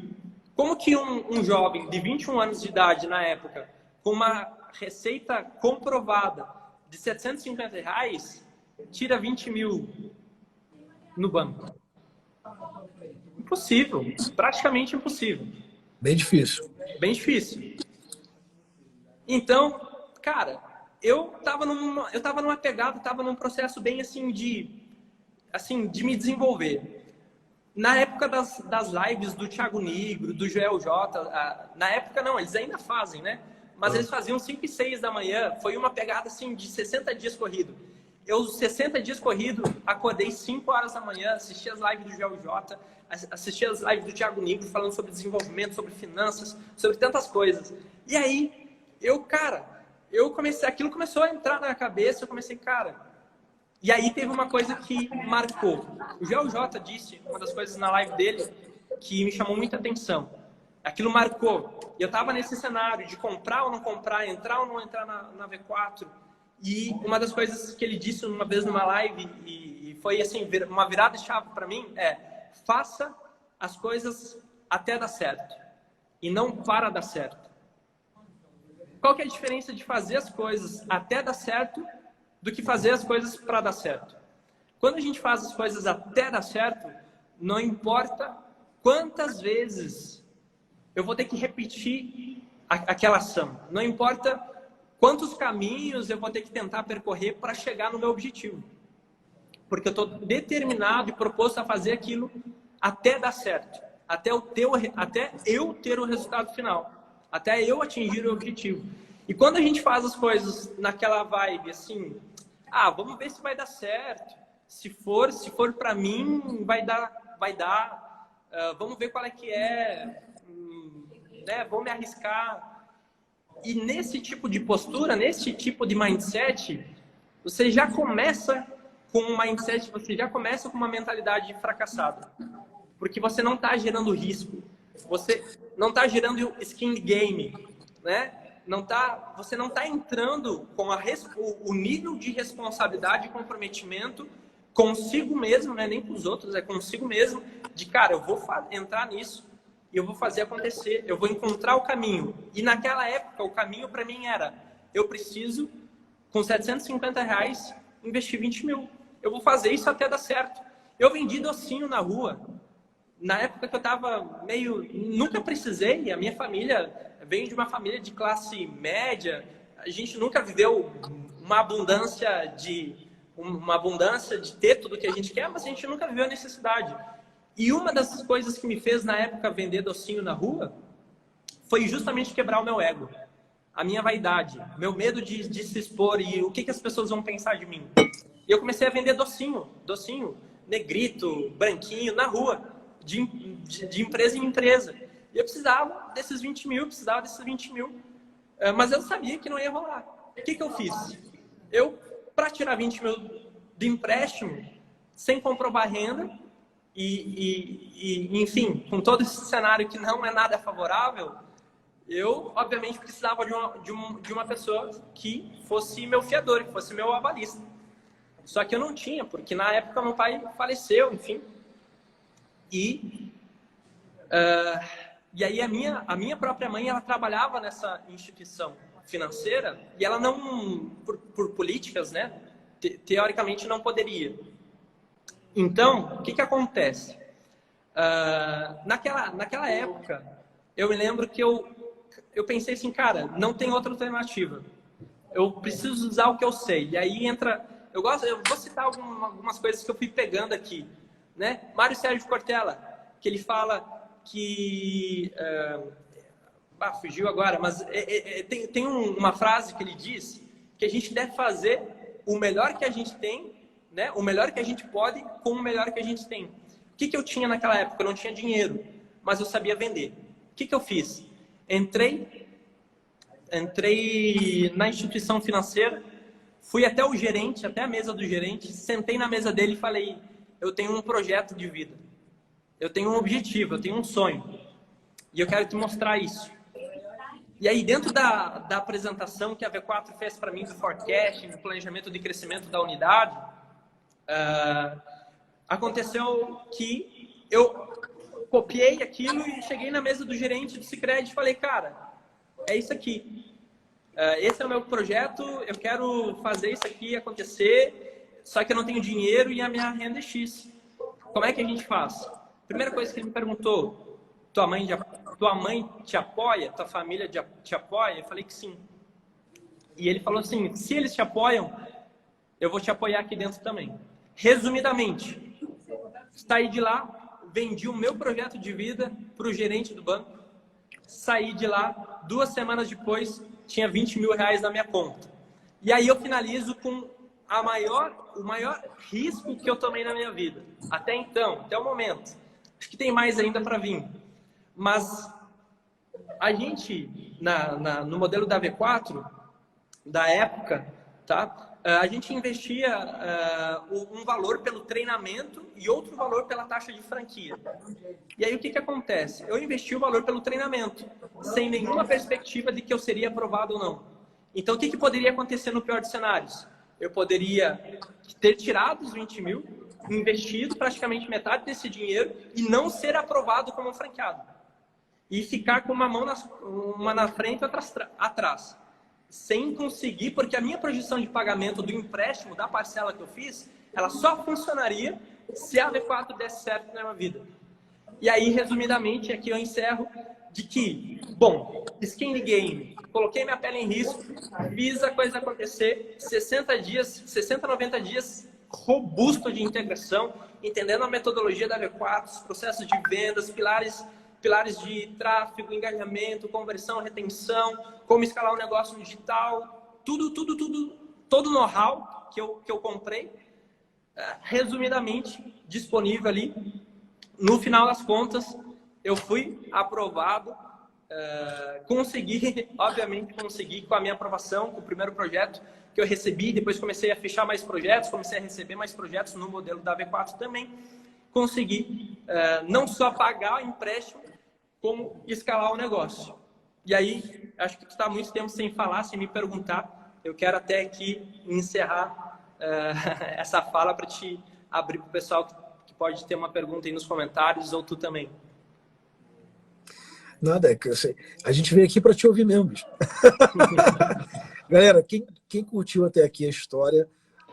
Como que um jovem de 21 anos de idade na época, com uma receita comprovada de R$750, tira 20 mil no banco? Impossível, praticamente impossível. Bem difícil. Bem difícil. Então, cara, eu tava numa pegada, tava num processo bem assim de me desenvolver. Na época das lives do Thiago Nigro, do Joel J, na época não, eles ainda fazem, né? Mas eles faziam 5 e 6 da manhã, foi uma pegada assim de 60 dias corrido. Eu, 60 dias corrido, acordei 5 horas da manhã, assisti as lives do Joel J, assisti as lives do Thiago Nigro falando sobre desenvolvimento, sobre finanças, sobre tantas coisas. E aí, aquilo começou a entrar na cabeça, eu comecei, cara... E aí teve uma coisa que marcou. O Joel J disse, uma das coisas na live dele, que me chamou muita atenção. Aquilo marcou. Eu estava nesse cenário de comprar ou não comprar, entrar ou não entrar na V4. E uma das coisas que ele disse uma vez numa live, e foi assim, uma virada de chave para mim, faça as coisas até dar certo. E não para dar certo. Qual que é a diferença de fazer as coisas até dar certo do que fazer as coisas para dar certo? Quando a gente faz as coisas até dar certo, não importa quantas vezes eu vou ter que repetir aquela ação. Não importa quantos caminhos eu vou ter que tentar percorrer para chegar no meu objetivo. Porque eu estou determinado e proposto a fazer aquilo até dar certo. Até eu ter o resultado final. Até eu atingir o objetivo. E quando a gente faz as coisas naquela vibe assim... vamos ver se vai dar certo. Se for para mim, vai dar. Vamos ver qual é que é. Né? Vou me arriscar. E nesse tipo de postura, nesse tipo de mindset, você já começa com um mindset, você já começa com uma mentalidade fracassada. Porque você não está gerando risco. Você não está gerando skin game, né? Você não está entrando com o nível de responsabilidade e comprometimento consigo mesmo, né? Nem com os outros, é consigo mesmo, de cara, eu vou entrar nisso e eu vou fazer acontecer, eu vou encontrar o caminho. E naquela época, o caminho para mim era, eu preciso, com R$750, investir 20 mil. Eu vou fazer isso até dar certo. Eu vendi docinho na rua. Na época que eu estava nunca precisei, a minha família vem de uma família de classe média, a gente nunca viveu uma abundância de ter tudo que a gente quer, mas a gente nunca viveu a necessidade. E uma das coisas que me fez na época vender docinho na rua foi justamente quebrar o meu ego, a minha vaidade, meu medo de se expor e o que as pessoas vão pensar de mim. E eu comecei a vender docinho, negrito, branquinho, na rua. de empresa em empresa. E eu precisava desses 20 mil, mas eu sabia que não ia rolar. O que eu fiz? Para tirar 20 mil de empréstimo, sem comprovar renda, enfim, com todo esse cenário que não é nada favorável, eu, obviamente, precisava de uma pessoa que fosse meu fiador, que fosse meu avalista. Só que eu não tinha, porque na época meu pai faleceu, enfim. E aí a minha própria mãe, ela trabalhava nessa instituição financeira e ela não, por políticas, né, teoricamente não poderia. Então, o que acontece? Naquela época, eu me lembro que eu pensei assim, cara, não tem outra alternativa. Eu preciso usar o que eu sei. E aí entra... Eu vou citar algumas coisas que eu fui pegando aqui, né? Mário Sérgio Cortella, que ele fala que... fugiu agora, mas tem uma frase que ele diz que a gente deve fazer o melhor que a gente tem, né? O melhor que a gente pode com o melhor que a gente tem. O que eu tinha naquela época? Eu não tinha dinheiro, mas eu sabia vender. O que eu fiz? Entrei na instituição financeira, fui até o gerente, até a mesa do gerente, sentei na mesa dele e falei, eu tenho um projeto de vida, eu tenho um objetivo, eu tenho um sonho, e eu quero te mostrar isso. E aí, dentro da apresentação que a V4 fez para mim do forecasting, do planejamento de crescimento da unidade, aconteceu que eu copiei aquilo e cheguei na mesa do gerente do Sicredi e falei, cara, é isso aqui. Esse é o meu projeto, eu quero fazer isso aqui acontecer, só que eu não tenho dinheiro e a minha renda é X. Como é que a gente faz? Primeira coisa que ele me perguntou, tua mãe te apoia? Tua família te apoia? Eu falei que sim. E ele falou assim, se eles te apoiam, eu vou te apoiar aqui dentro também. Resumidamente, saí de lá, vendi o meu projeto de vida para o gerente do banco, saí de lá, 2 semanas depois, tinha 20 mil reais na minha conta. E aí eu finalizo com o maior risco que eu tomei na minha vida. Até então, até o momento. Acho que tem mais ainda para vir. Mas a gente, no modelo da V4, da época, tá? A gente investia um valor pelo treinamento e outro valor pela taxa de franquia. E aí o que acontece? Eu investi o valor pelo treinamento, sem nenhuma perspectiva de que eu seria aprovado ou não. Então o que poderia acontecer no pior dos cenários? Eu poderia ter tirado os 20 mil, investido praticamente metade desse dinheiro e não ser aprovado como um franqueado. E ficar com uma mão uma na frente e outra atrás. Sem conseguir, porque a minha projeção de pagamento do empréstimo, da parcela que eu fiz, ela só funcionaria se a V4 desse certo na minha vida. E aí, resumidamente, aqui eu encerro de que, bom, skin the game, coloquei minha pele em risco, fiz a coisa acontecer, 60, 90 dias robusto de integração, entendendo a metodologia da V4, os processos de vendas, pilares de tráfego, engajamento, conversão, retenção, como escalar um negócio digital, todo o know-how que eu comprei, resumidamente, disponível ali. No final das contas, eu fui aprovado, consegui com a minha aprovação, com o primeiro projeto que eu recebi, depois comecei a fechar mais projetos, comecei a receber mais projetos no modelo da V4 também, consegui não só pagar o empréstimo, como escalar o negócio. E aí, acho que tu está muito tempo sem falar, sem me perguntar. Eu quero até aqui encerrar essa fala para te abrir para o pessoal que pode ter uma pergunta aí nos comentários, ou tu também. Nada, é que eu sei. A gente veio aqui para te ouvir mesmo, bicho. Galera, quem curtiu até aqui a história,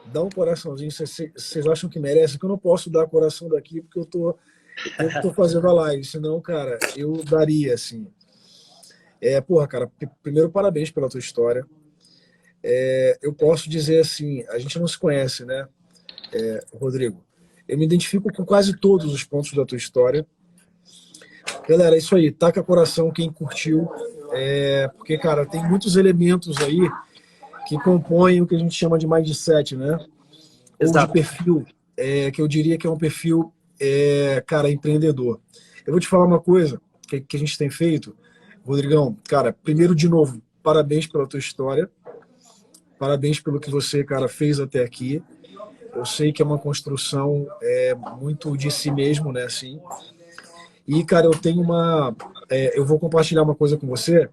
dá um coraçãozinho. Vocês acham que merece? Que eu não posso dar coração daqui, porque eu tô fazendo a live, senão, cara, eu daria, assim. Porra, cara, primeiro, parabéns pela tua história. Eu posso dizer assim, a gente não se conhece, né, Rodrigo? Eu me identifico com quase todos os pontos da tua história. Galera, é isso aí, taca coração quem curtiu, porque, cara, tem muitos elementos aí que compõem o que a gente chama de mindset, né? Ou de perfil, que eu diria que é um perfil cara, empreendedor. Eu vou te falar uma coisa que a gente tem feito, Rodrigão. Cara, primeiro, de novo, parabéns pela tua história. Parabéns pelo que você, cara, fez até aqui. Eu sei que é uma construção muito de si mesmo, né? Assim. E, cara, eu tenho eu vou compartilhar uma coisa com você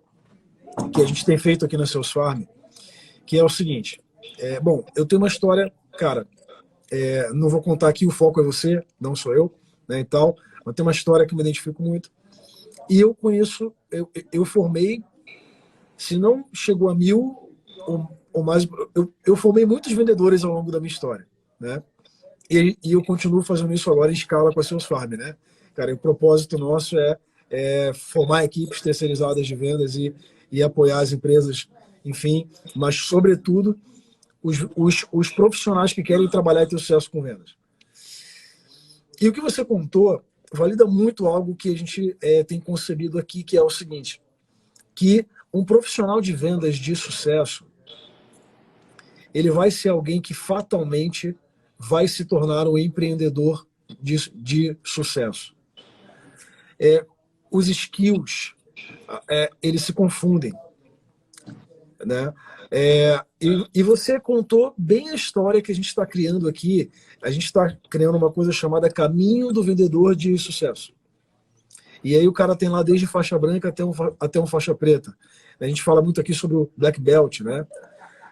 que a gente tem feito aqui na Seus Farm, que é o seguinte. Bom, eu tenho uma história, cara, não vou contar aqui, o foco é você, não sou eu, né, e tal, mas tem uma história que eu me identifico muito. E eu conheço, eu formei, se não chegou a 1000 ou mais, eu formei muitos vendedores ao longo da minha história, né? E eu continuo fazendo isso agora em escala com a Seus Farm, né? Cara, o propósito nosso é formar equipes terceirizadas de vendas e apoiar as empresas, enfim, mas, sobretudo, os profissionais que querem trabalhar e ter sucesso com vendas. E o que você contou valida muito algo que a gente tem concebido aqui, que é o seguinte, que um profissional de vendas de sucesso, ele vai ser alguém que fatalmente vai se tornar um empreendedor de sucesso. Os skills, eles se confundem, né? E você contou bem a história que a gente está criando aqui. A gente está criando uma coisa chamada Caminho do Vendedor de Sucesso. E aí o cara tem lá desde faixa branca até um faixa preta. A gente fala muito aqui sobre o Black Belt, né?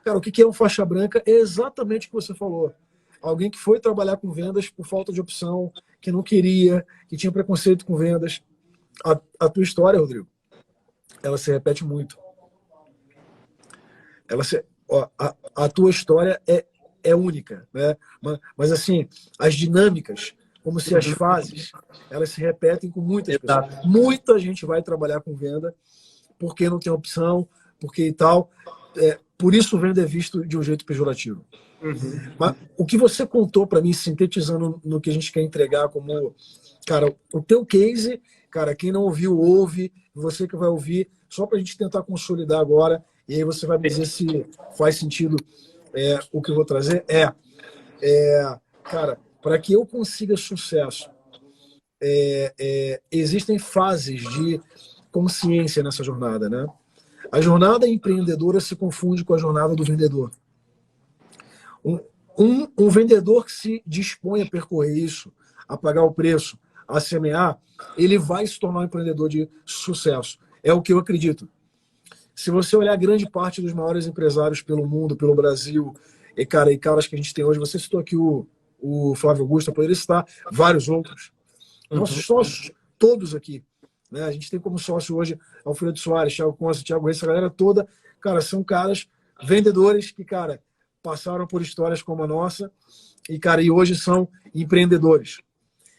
Cara, o que é um faixa branca? É exatamente o que você falou. Alguém que foi trabalhar com vendas por falta de opção, que não queria, que tinha preconceito com vendas. A tua história, Rodrigo, ela se repete muito. A tua história é única, né? Mas assim, as dinâmicas, como se as fases, elas se repetem com muitas pessoas. Muita gente vai trabalhar com venda porque não tem opção, porque e tal. Por isso venda é visto de um jeito pejorativo. Uhum. Mas o que você contou para mim, sintetizando no que a gente quer entregar como, cara, o teu case, cara, quem não ouviu, ouve, você que vai ouvir, só para a gente tentar consolidar agora, e aí você vai me dizer se faz sentido o que eu vou trazer. Cara, para que eu consiga sucesso, existem fases de consciência nessa jornada, né? A jornada empreendedora se confunde com a jornada do vendedor. Um vendedor que se dispõe a percorrer isso, a pagar o preço, a semear, ele vai se tornar um empreendedor de sucesso. É o que eu acredito. Se você olhar grande parte dos maiores empresários pelo mundo, pelo Brasil, e caras que a gente tem hoje, você citou aqui o Flávio Augusto, poderia citar vários outros. Nossos sócios, todos aqui. Né? A gente tem como sócio hoje Alfredo Soares, Thiago Conce, Thiago Reis, essa galera toda, cara, são caras vendedores que, cara, passaram por histórias como a nossa e, cara, e hoje são empreendedores.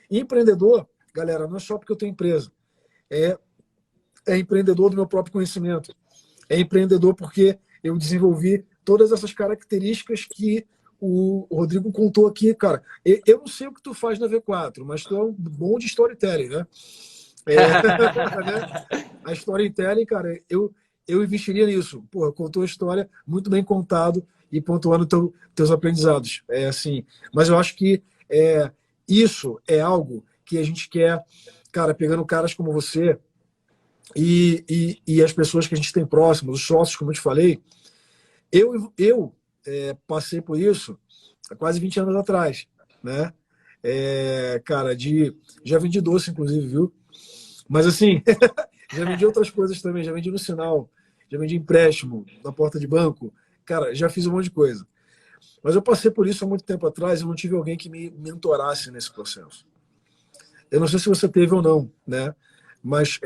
E empreendedor, galera, não é só porque eu tenho empresa. É empreendedor do meu próprio conhecimento. É empreendedor porque eu desenvolvi todas essas características que o Rodrigo contou aqui, cara. Eu não sei o que tu faz na V4, mas tu é um bom de storytelling, né? A storytelling, cara, eu investiria nisso. Porra, contou a história muito bem contado e pontuando teus aprendizados. Assim, mas eu acho que isso é algo que a gente quer, cara, pegando caras como você e as pessoas que a gente tem próximo, os sócios, como eu te falei. Eu passei por isso há quase 20 anos atrás, né? Cara, já vendi doce, inclusive, viu? Mas assim, já vendi outras coisas também, já vendi no sinal, já vendi empréstimo na porta de banco, cara, já fiz um monte de coisa. Mas eu passei por isso há muito tempo atrás e não tive alguém que me mentorasse nesse processo. Eu não sei se você teve ou não, né? Mas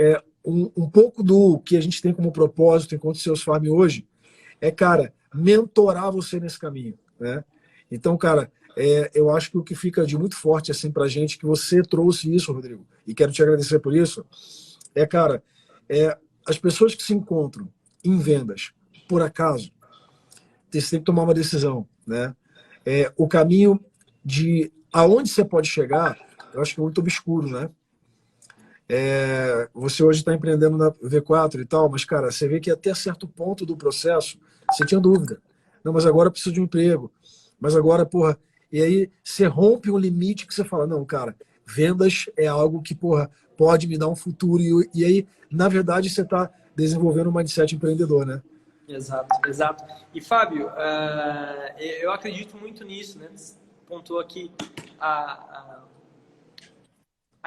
um pouco do que a gente tem como propósito enquanto Seus Farm hoje cara, mentorar você nesse caminho, né? Então, cara, eu acho que o que fica de muito forte assim pra gente, que você trouxe isso, Rodrigo, e quero te agradecer por isso, cara, as pessoas que se encontram em vendas, por acaso, você tem que tomar uma decisão, né? O caminho de aonde você pode chegar, eu acho que é muito obscuro, né? Você hoje está empreendendo na V4 e tal, mas, cara, você vê que até certo ponto do processo você tinha dúvida. Não, mas agora eu preciso de um emprego. Mas agora, porra, e aí você rompe um limite que você fala, não, cara, vendas é algo que, porra, pode me dar um futuro. E aí, na verdade, você está desenvolvendo um mindset empreendedor, né? Exato, exato. E, Fábio, eu acredito muito nisso, né? Você pontuou aqui, a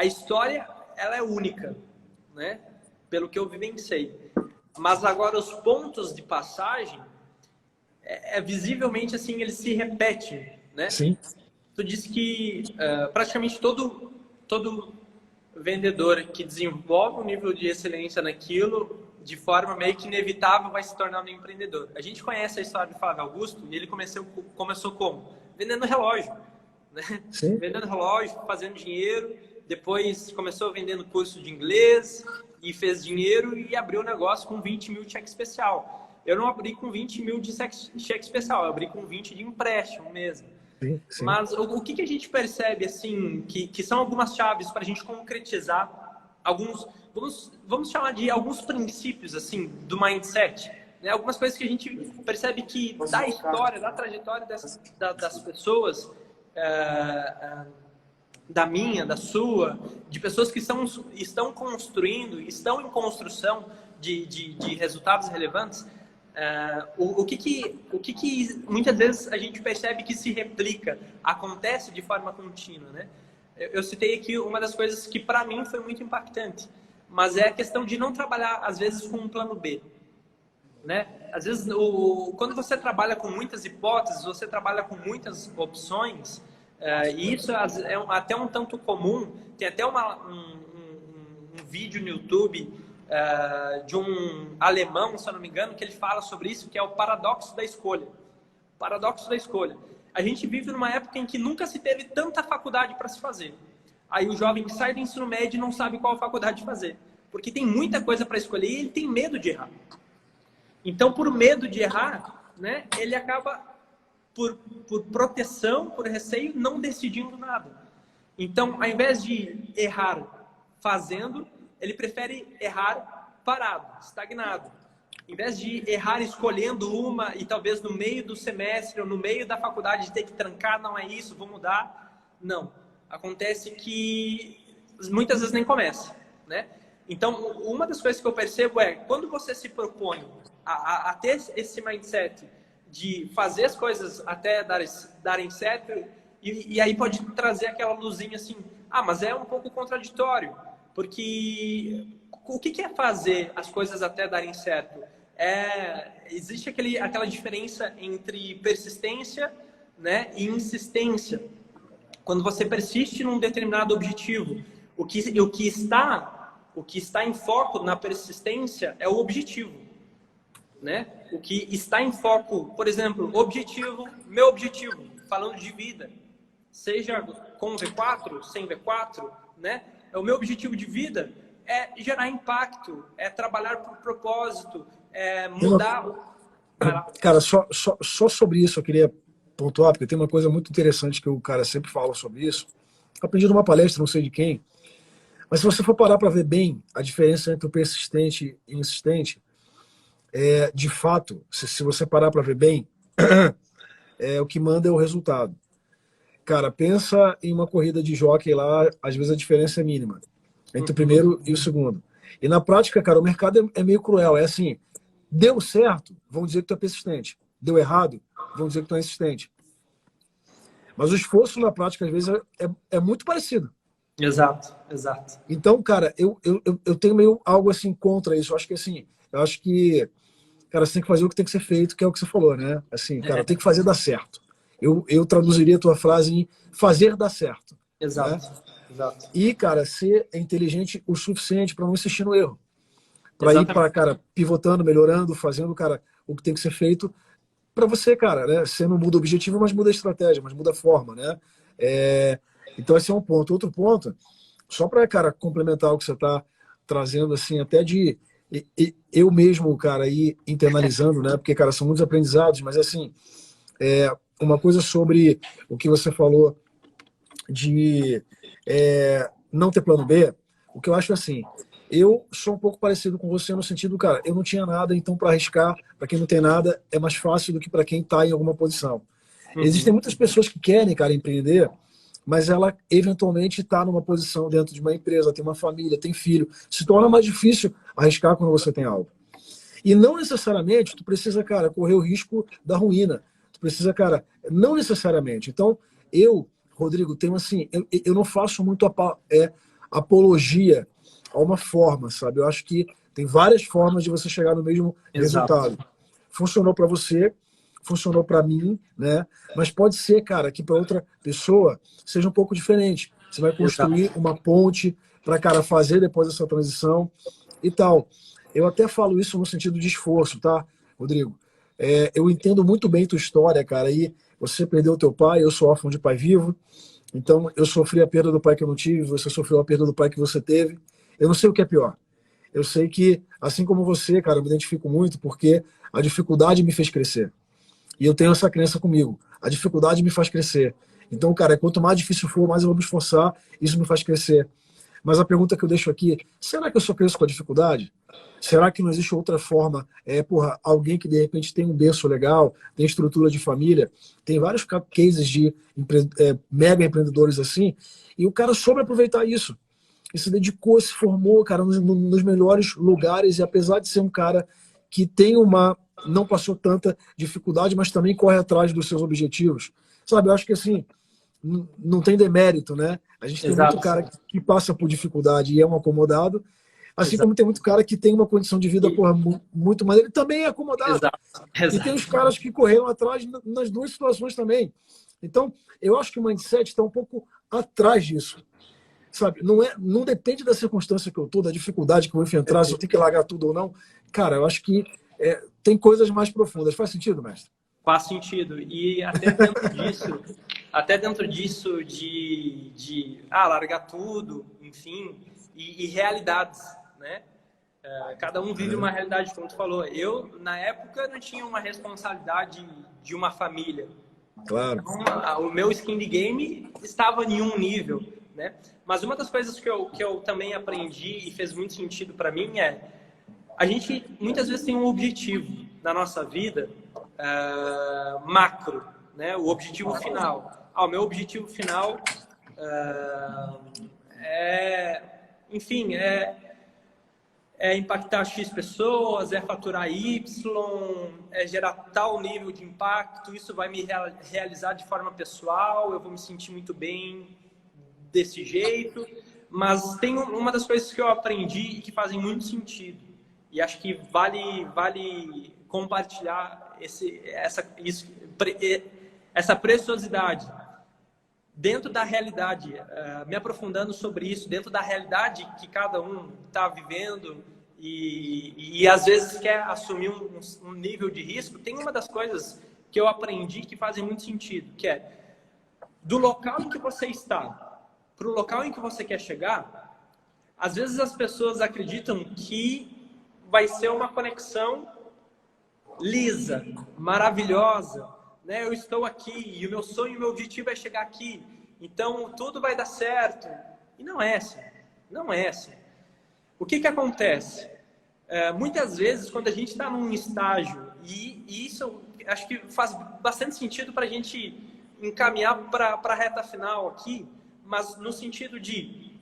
história, ela é única, né? Pelo que eu vivenciei. Mas agora os pontos de passagem, visivelmente assim, eles se repetem, né? Sim. Tu disse que praticamente todo vendedor que desenvolve um nível de excelência naquilo, de forma meio que inevitável, vai se tornar um empreendedor. A gente conhece a história do Flávio Augusto e ele começou como? Vendendo relógio, né? Sim. Vendendo relógio, fazendo dinheiro, depois começou vendendo curso de inglês e fez dinheiro e abriu o negócio com 20 mil de cheque especial. Eu não abri com 20 mil de cheque especial, eu abri com 20 de empréstimo mesmo. Sim, sim. Mas o que a gente percebe, assim, que são algumas chaves para a gente concretizar alguns, vamos chamar de alguns princípios, assim, do mindset, né? Algumas coisas que a gente percebe que da história, da trajetória das pessoas, da minha, da sua, de pessoas que estão construindo, estão em construção de resultados relevantes, o que muitas vezes a gente percebe que se replica, acontece de forma contínua, né? Eu citei aqui uma das coisas que para mim foi muito impactante, mas é a questão de não trabalhar às vezes com um plano B, né? Às vezes quando você trabalha com muitas hipóteses, você trabalha com muitas opções, e isso é até um tanto comum. Tem até um vídeo no YouTube de um alemão, se eu não me engano, que ele fala sobre isso, que é o paradoxo da escolha. Paradoxo da escolha. A gente vive numa época em que nunca se teve tanta faculdade para se fazer. Aí o jovem sai do ensino médio e não sabe qual faculdade fazer, porque tem muita coisa para escolher e ele tem medo de errar. Então, por medo de errar, né, ele acaba, por proteção, por receio, não decidindo nada. Então, ao invés de errar fazendo, ele prefere errar parado, estagnado. Em vez de errar escolhendo uma e talvez no meio do semestre ou no meio da faculdade ter que trancar, não é isso, vou mudar. Não. Acontece que muitas vezes nem começa, né? Então, uma das coisas que eu percebo é, quando você se propõe a ter esse mindset de fazer as coisas até darem certo, e aí pode trazer aquela luzinha assim, mas é um pouco contraditório, porque o que é fazer as coisas até darem certo? Existe aquela diferença entre persistência, né, e insistência. Quando você persiste num determinado objetivo, o que está em foco na persistência é o objetivo, né? O que está em foco, por exemplo, meu objetivo, falando de vida, seja com V4, sem V4, né? O meu objetivo de vida é gerar impacto, é trabalhar por propósito, é mudar. Cara, só sobre isso eu queria pontuar, porque tem uma coisa muito interessante que o cara sempre fala sobre isso. Eu aprendi numa palestra, não sei de quem, mas se você for parar para ver bem a diferença entre o persistente e o insistente, de fato, se você parar para ver bem, o que manda é o resultado. Cara, pensa em uma corrida de jockey lá, às vezes a diferença é mínima entre o primeiro e o segundo. E na prática, cara, o mercado é meio cruel. É assim, deu certo, vão dizer que tu é persistente. Deu errado, vão dizer que tu é insistente. Mas o esforço na prática, às vezes, é muito parecido. Exato, exato. Então, cara, eu tenho meio algo assim contra isso. Eu acho que, cara, você tem que fazer o que tem que ser feito, que é o que você falou, né? Assim, cara, tem que fazer dar certo. Eu traduziria a tua frase em fazer dar certo. Exato, né? Exato. E, cara, ser inteligente o suficiente para não insistir no erro. Para ir para, cara, pivotando, melhorando, fazendo, cara, o que tem que ser feito para você, cara, né? Você não muda o objetivo, mas muda a estratégia, mas muda a forma, né? Então, esse é um ponto. Outro ponto, só para, cara, complementar o que você está trazendo, assim, até de eu mesmo, cara, ir internalizando, né? Porque, cara, são muitos aprendizados, mas, assim, uma coisa sobre o que você falou de não ter plano B, o que eu acho assim, eu sou um pouco parecido com você no sentido, cara, eu não tinha nada, então para arriscar, para quem não tem nada, é mais fácil do que para quem está em alguma posição. Existem muitas pessoas que querem, cara, empreender, mas ela eventualmente está numa posição dentro de uma empresa, tem uma família, tem filho. Se torna mais difícil arriscar quando você tem algo. E não necessariamente tu precisa, cara, correr o risco da ruína. Tu precisa, cara, não necessariamente. Então, eu, Rodrigo, tenho assim, eu não faço muito apologia a uma forma, sabe? Eu acho que tem várias formas de você chegar no mesmo resultado. Funcionou para você, funcionou para mim, né? Mas pode ser, cara, que para outra pessoa seja um pouco diferente. Você vai construir uma ponte para, cara, fazer depois essa transição e tal. Eu até falo isso no sentido de esforço, tá, Rodrigo? Eu entendo muito bem tua história, cara. E você perdeu teu pai, eu sou órfão de pai vivo. Então, eu sofri a perda do pai que eu não tive, você sofreu a perda do pai que você teve. Eu não sei o que é pior. Eu sei que, assim como você, cara, eu me identifico muito porque a dificuldade me fez crescer. E eu tenho essa crença comigo. A dificuldade me faz crescer. Então, cara, quanto mais difícil for, mais eu vou me esforçar, isso me faz crescer. Mas a pergunta que eu deixo aqui, será que eu só cresço com a dificuldade? Será que não existe outra forma? Alguém que de repente tem um berço legal, tem estrutura de família, tem vários cases de mega empreendedores assim, e o cara soube aproveitar isso. E se dedicou, se formou, cara, nos melhores lugares, e apesar de ser um cara que não passou tanta dificuldade, mas também corre atrás dos seus objetivos. Sabe, eu acho que assim, não tem demérito, né? A gente tem muito cara que passa por dificuldade e é um acomodado, assim como tem muito cara que tem uma condição de vida muito maneira e também é acomodado. E tem os caras que correram atrás nas duas situações também. Então, eu acho que o mindset está um pouco atrás disso. Sabe, não depende da circunstância que eu estou, da dificuldade que eu vou enfrentar, se eu tenho que largar tudo ou não. Cara, eu acho que tem coisas mais profundas. Faz sentido, mestre? Faz sentido. E até dentro disso de largar tudo, enfim, e realidades, né? Cada um vive uma realidade, como tu falou. Eu, na época, não tinha uma responsabilidade de uma família. Claro. Então, o meu skin de game estava em um nível, né? Mas uma das coisas que eu também aprendi e fez muito sentido para mim a gente muitas vezes tem um objetivo na nossa vida macro, né? O objetivo final. O meu objetivo final enfim, é impactar X pessoas, é faturar Y, é gerar tal nível de impacto, isso vai me realizar de forma pessoal, eu vou me sentir muito bem desse jeito. Mas tem uma das coisas que eu aprendi e que fazem muito sentido, e acho que vale compartilhar essa preciosidade dentro da realidade, me aprofundando sobre isso, dentro da realidade que cada um está vivendo e às vezes quer assumir um nível de risco. Tem uma das coisas que eu aprendi que fazem muito sentido, que é do local em que você está para o local em que você quer chegar. Às vezes as pessoas acreditam que vai ser uma conexão lisa, maravilhosa, né? Eu estou aqui e o meu sonho, o meu objetivo é chegar aqui, então tudo vai dar certo. E não é assim, não é assim. O que acontece? Muitas vezes, quando a gente está num estágio, e isso acho que faz bastante sentido para a gente encaminhar para a reta final aqui, mas no sentido de,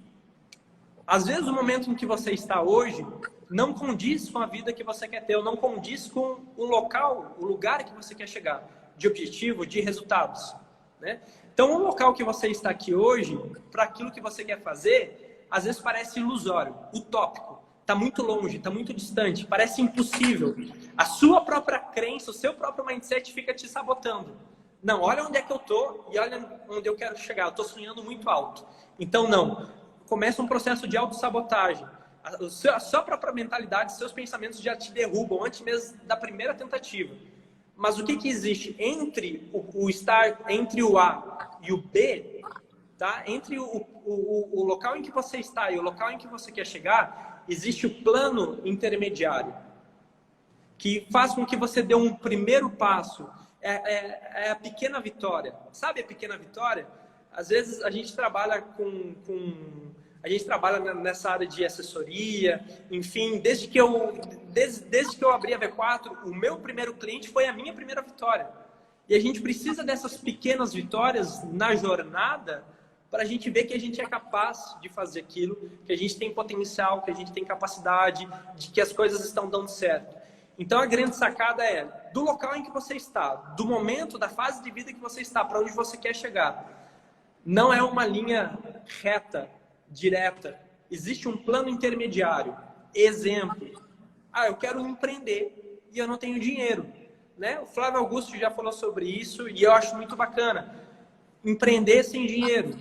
às vezes o momento em que você está hoje não condiz com a vida que você quer ter, ou não condiz com o local, o lugar que você quer chegar, de objetivo, de resultados, né? Então, o local que você está aqui hoje, para aquilo que você quer fazer, às vezes parece ilusório, utópico, está muito longe, está muito distante, parece impossível. A sua própria crença, o seu próprio mindset fica te sabotando. Não, olha onde é que eu estou e olha onde eu quero chegar. Eu estou sonhando muito alto. Então, não. Começa um processo de autossabotagem. A sua própria mentalidade, seus pensamentos já te derrubam antes mesmo da primeira tentativa. Mas o que existe entre entre o A e o B, tá? Entre o local em que você está e o local em que você quer chegar, existe o plano intermediário, que faz com que você dê um primeiro passo. É a pequena vitória. Sabe a pequena vitória? Às vezes a gente trabalha a gente trabalha nessa área de assessoria, enfim, desde que eu abri a V4, o meu primeiro cliente foi a minha primeira vitória. E a gente precisa dessas pequenas vitórias na jornada para a gente ver que a gente é capaz de fazer aquilo, que a gente tem potencial, que a gente tem capacidade, de que as coisas estão dando certo. Então, a grande sacada é do local em que você está, do momento, da fase de vida que você está, para onde você quer chegar. Não é uma linha reta, direta. Existe um plano intermediário. Exemplo. Eu quero empreender e eu não tenho dinheiro. Né? O Flávio Augusto já falou sobre isso e eu acho muito bacana. Empreender sem dinheiro.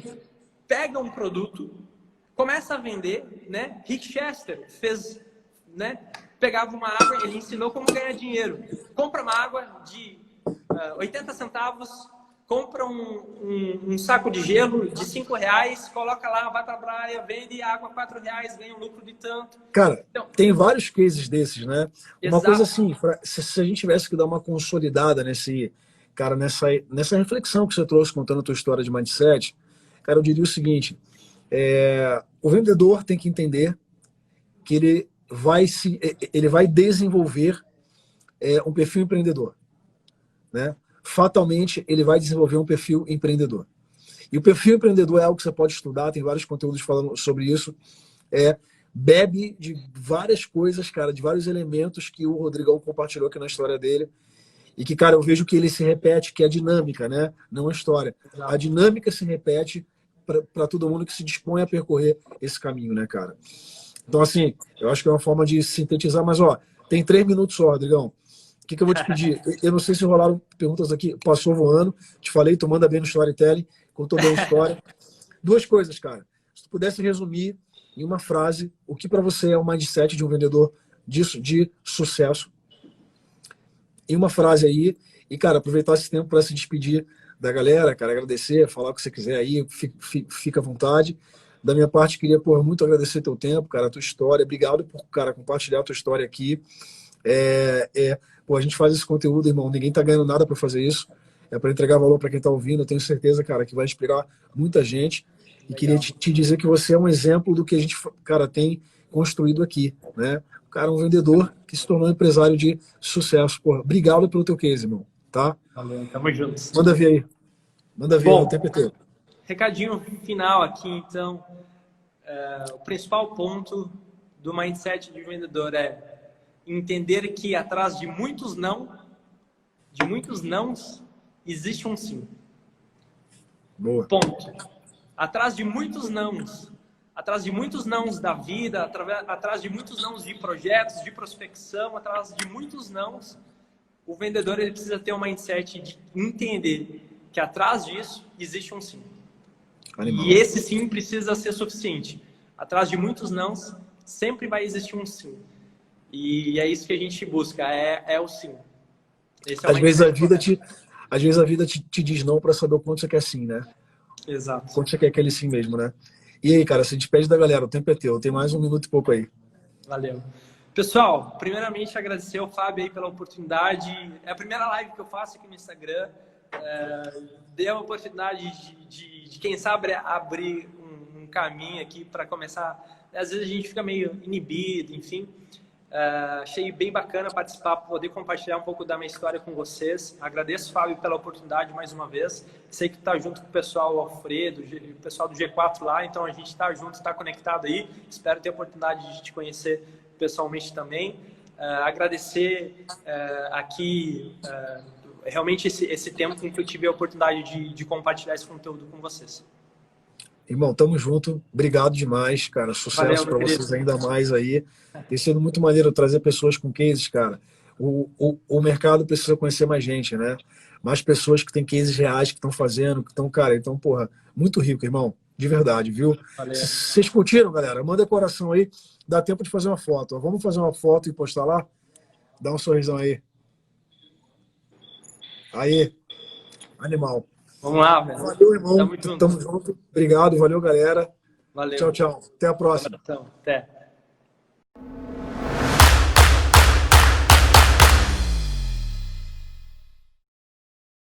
Pega um produto, começa a vender, né? Rick Chester fez, né? Pegava uma água, ele ensinou como ganhar dinheiro. Compra uma água de 80 centavos, compra um saco de gelo de R$5, coloca lá, vai pra praia, vende água R$4, ganha um lucro de tanto. Cara, então, tem vários cases desses, né? Uma exato. coisa assim, se a gente tivesse que dar uma consolidada nessa reflexão que você trouxe contando a tua história de mindset, cara, eu diria o seguinte, o vendedor tem que entender que ele vai desenvolver um perfil empreendedor, né? Fatalmente, ele vai desenvolver um perfil empreendedor. E o perfil empreendedor é algo que você pode estudar, tem vários conteúdos falando sobre isso, bebe de várias coisas, cara, de vários elementos que o Rodrigão compartilhou aqui na história dele, e que, cara, eu vejo que ele se repete, que é a dinâmica, né? Não a história. A dinâmica se repete para todo mundo que se dispõe a percorrer esse caminho, né, cara? Então, assim, eu acho que é uma forma de sintetizar, mas, tem 3 minutos só, Rodrigão. O que eu vou te pedir? Eu não sei se rolaram perguntas aqui, passou voando, te falei, tu manda bem no storytelling, contou bem a história. 2 coisas, cara. Se tu pudesse resumir em uma frase, o que para você é o mindset de um vendedor de sucesso, em uma frase aí, e, cara, aproveitar esse tempo para se despedir da galera, cara, agradecer, falar o que você quiser aí, fica à vontade. Da minha parte, queria, muito agradecer teu tempo, cara, a tua história. Obrigado por, cara, compartilhar a tua história aqui. A gente faz esse conteúdo, irmão, ninguém tá ganhando nada para fazer isso. É para entregar valor para quem tá ouvindo. Eu tenho certeza, cara, que vai inspirar muita gente. E queria te dizer que você é um exemplo do que a gente, cara, tem construído aqui, né? O cara é um vendedor que se tornou um empresário de sucesso. Obrigado pelo teu case, irmão, tá? Valeu, tamo junto. Manda ver aí. Manda ver, o tempo é teu. Recadinho final aqui, então. O principal ponto do mindset de vendedor é entender que atrás de muitos nãos, existe um sim. Boa. Ponto. Atrás de muitos nãos da vida, atrás de muitos nãos de projetos, de prospecção, atrás de muitos nãos, o vendedor ele precisa ter um mindset de entender que atrás disso existe um sim. Animal. E esse sim precisa ser suficiente. Atrás de muitos nãos, sempre vai existir um sim. E é isso que a gente busca, é o sim. Às vezes a vida te diz não para saber o quanto você quer sim, né? Exato. Quanto você quer aquele sim mesmo, né? E aí, cara, se despede da galera, o tempo é teu. Tem mais 1 minuto e pouco aí. Valeu. Pessoal, primeiramente agradecer ao Fábio aí pela oportunidade. É a primeira live que eu faço aqui no Instagram. Deu a oportunidade de quem sabe, abrir um caminho aqui para começar. Às vezes a gente fica meio inibido, enfim. Achei bem bacana participar, poder compartilhar um pouco da minha história com vocês. Agradeço, Fábio, pela oportunidade mais uma vez. Sei que está junto com o pessoal, o Alfredo, o pessoal do G4 lá, então a gente está junto, está conectado aí. Espero ter a oportunidade de te conhecer pessoalmente também. Agradecer aqui realmente esse tempo com que eu tive a oportunidade de compartilhar esse conteúdo com vocês. Irmão, tamo junto. Obrigado demais, cara. Sucesso para vocês ainda mais aí. Tem sido muito maneiro trazer pessoas com cases, cara. O mercado precisa conhecer mais gente, né? Mais pessoas que têm cases reais, que estão fazendo, que estão, cara, então, muito rico, irmão. De verdade, viu? Vocês curtiram, galera? Manda coração aí. Dá tempo de fazer uma foto. Vamos fazer uma foto e postar lá? Dá um sorrisão aí. Aí. Animal. Vamos lá, velho. Valeu, irmão. Tamo junto. Obrigado. Valeu, galera. Valeu. Tchau, tchau. Até a próxima. Até.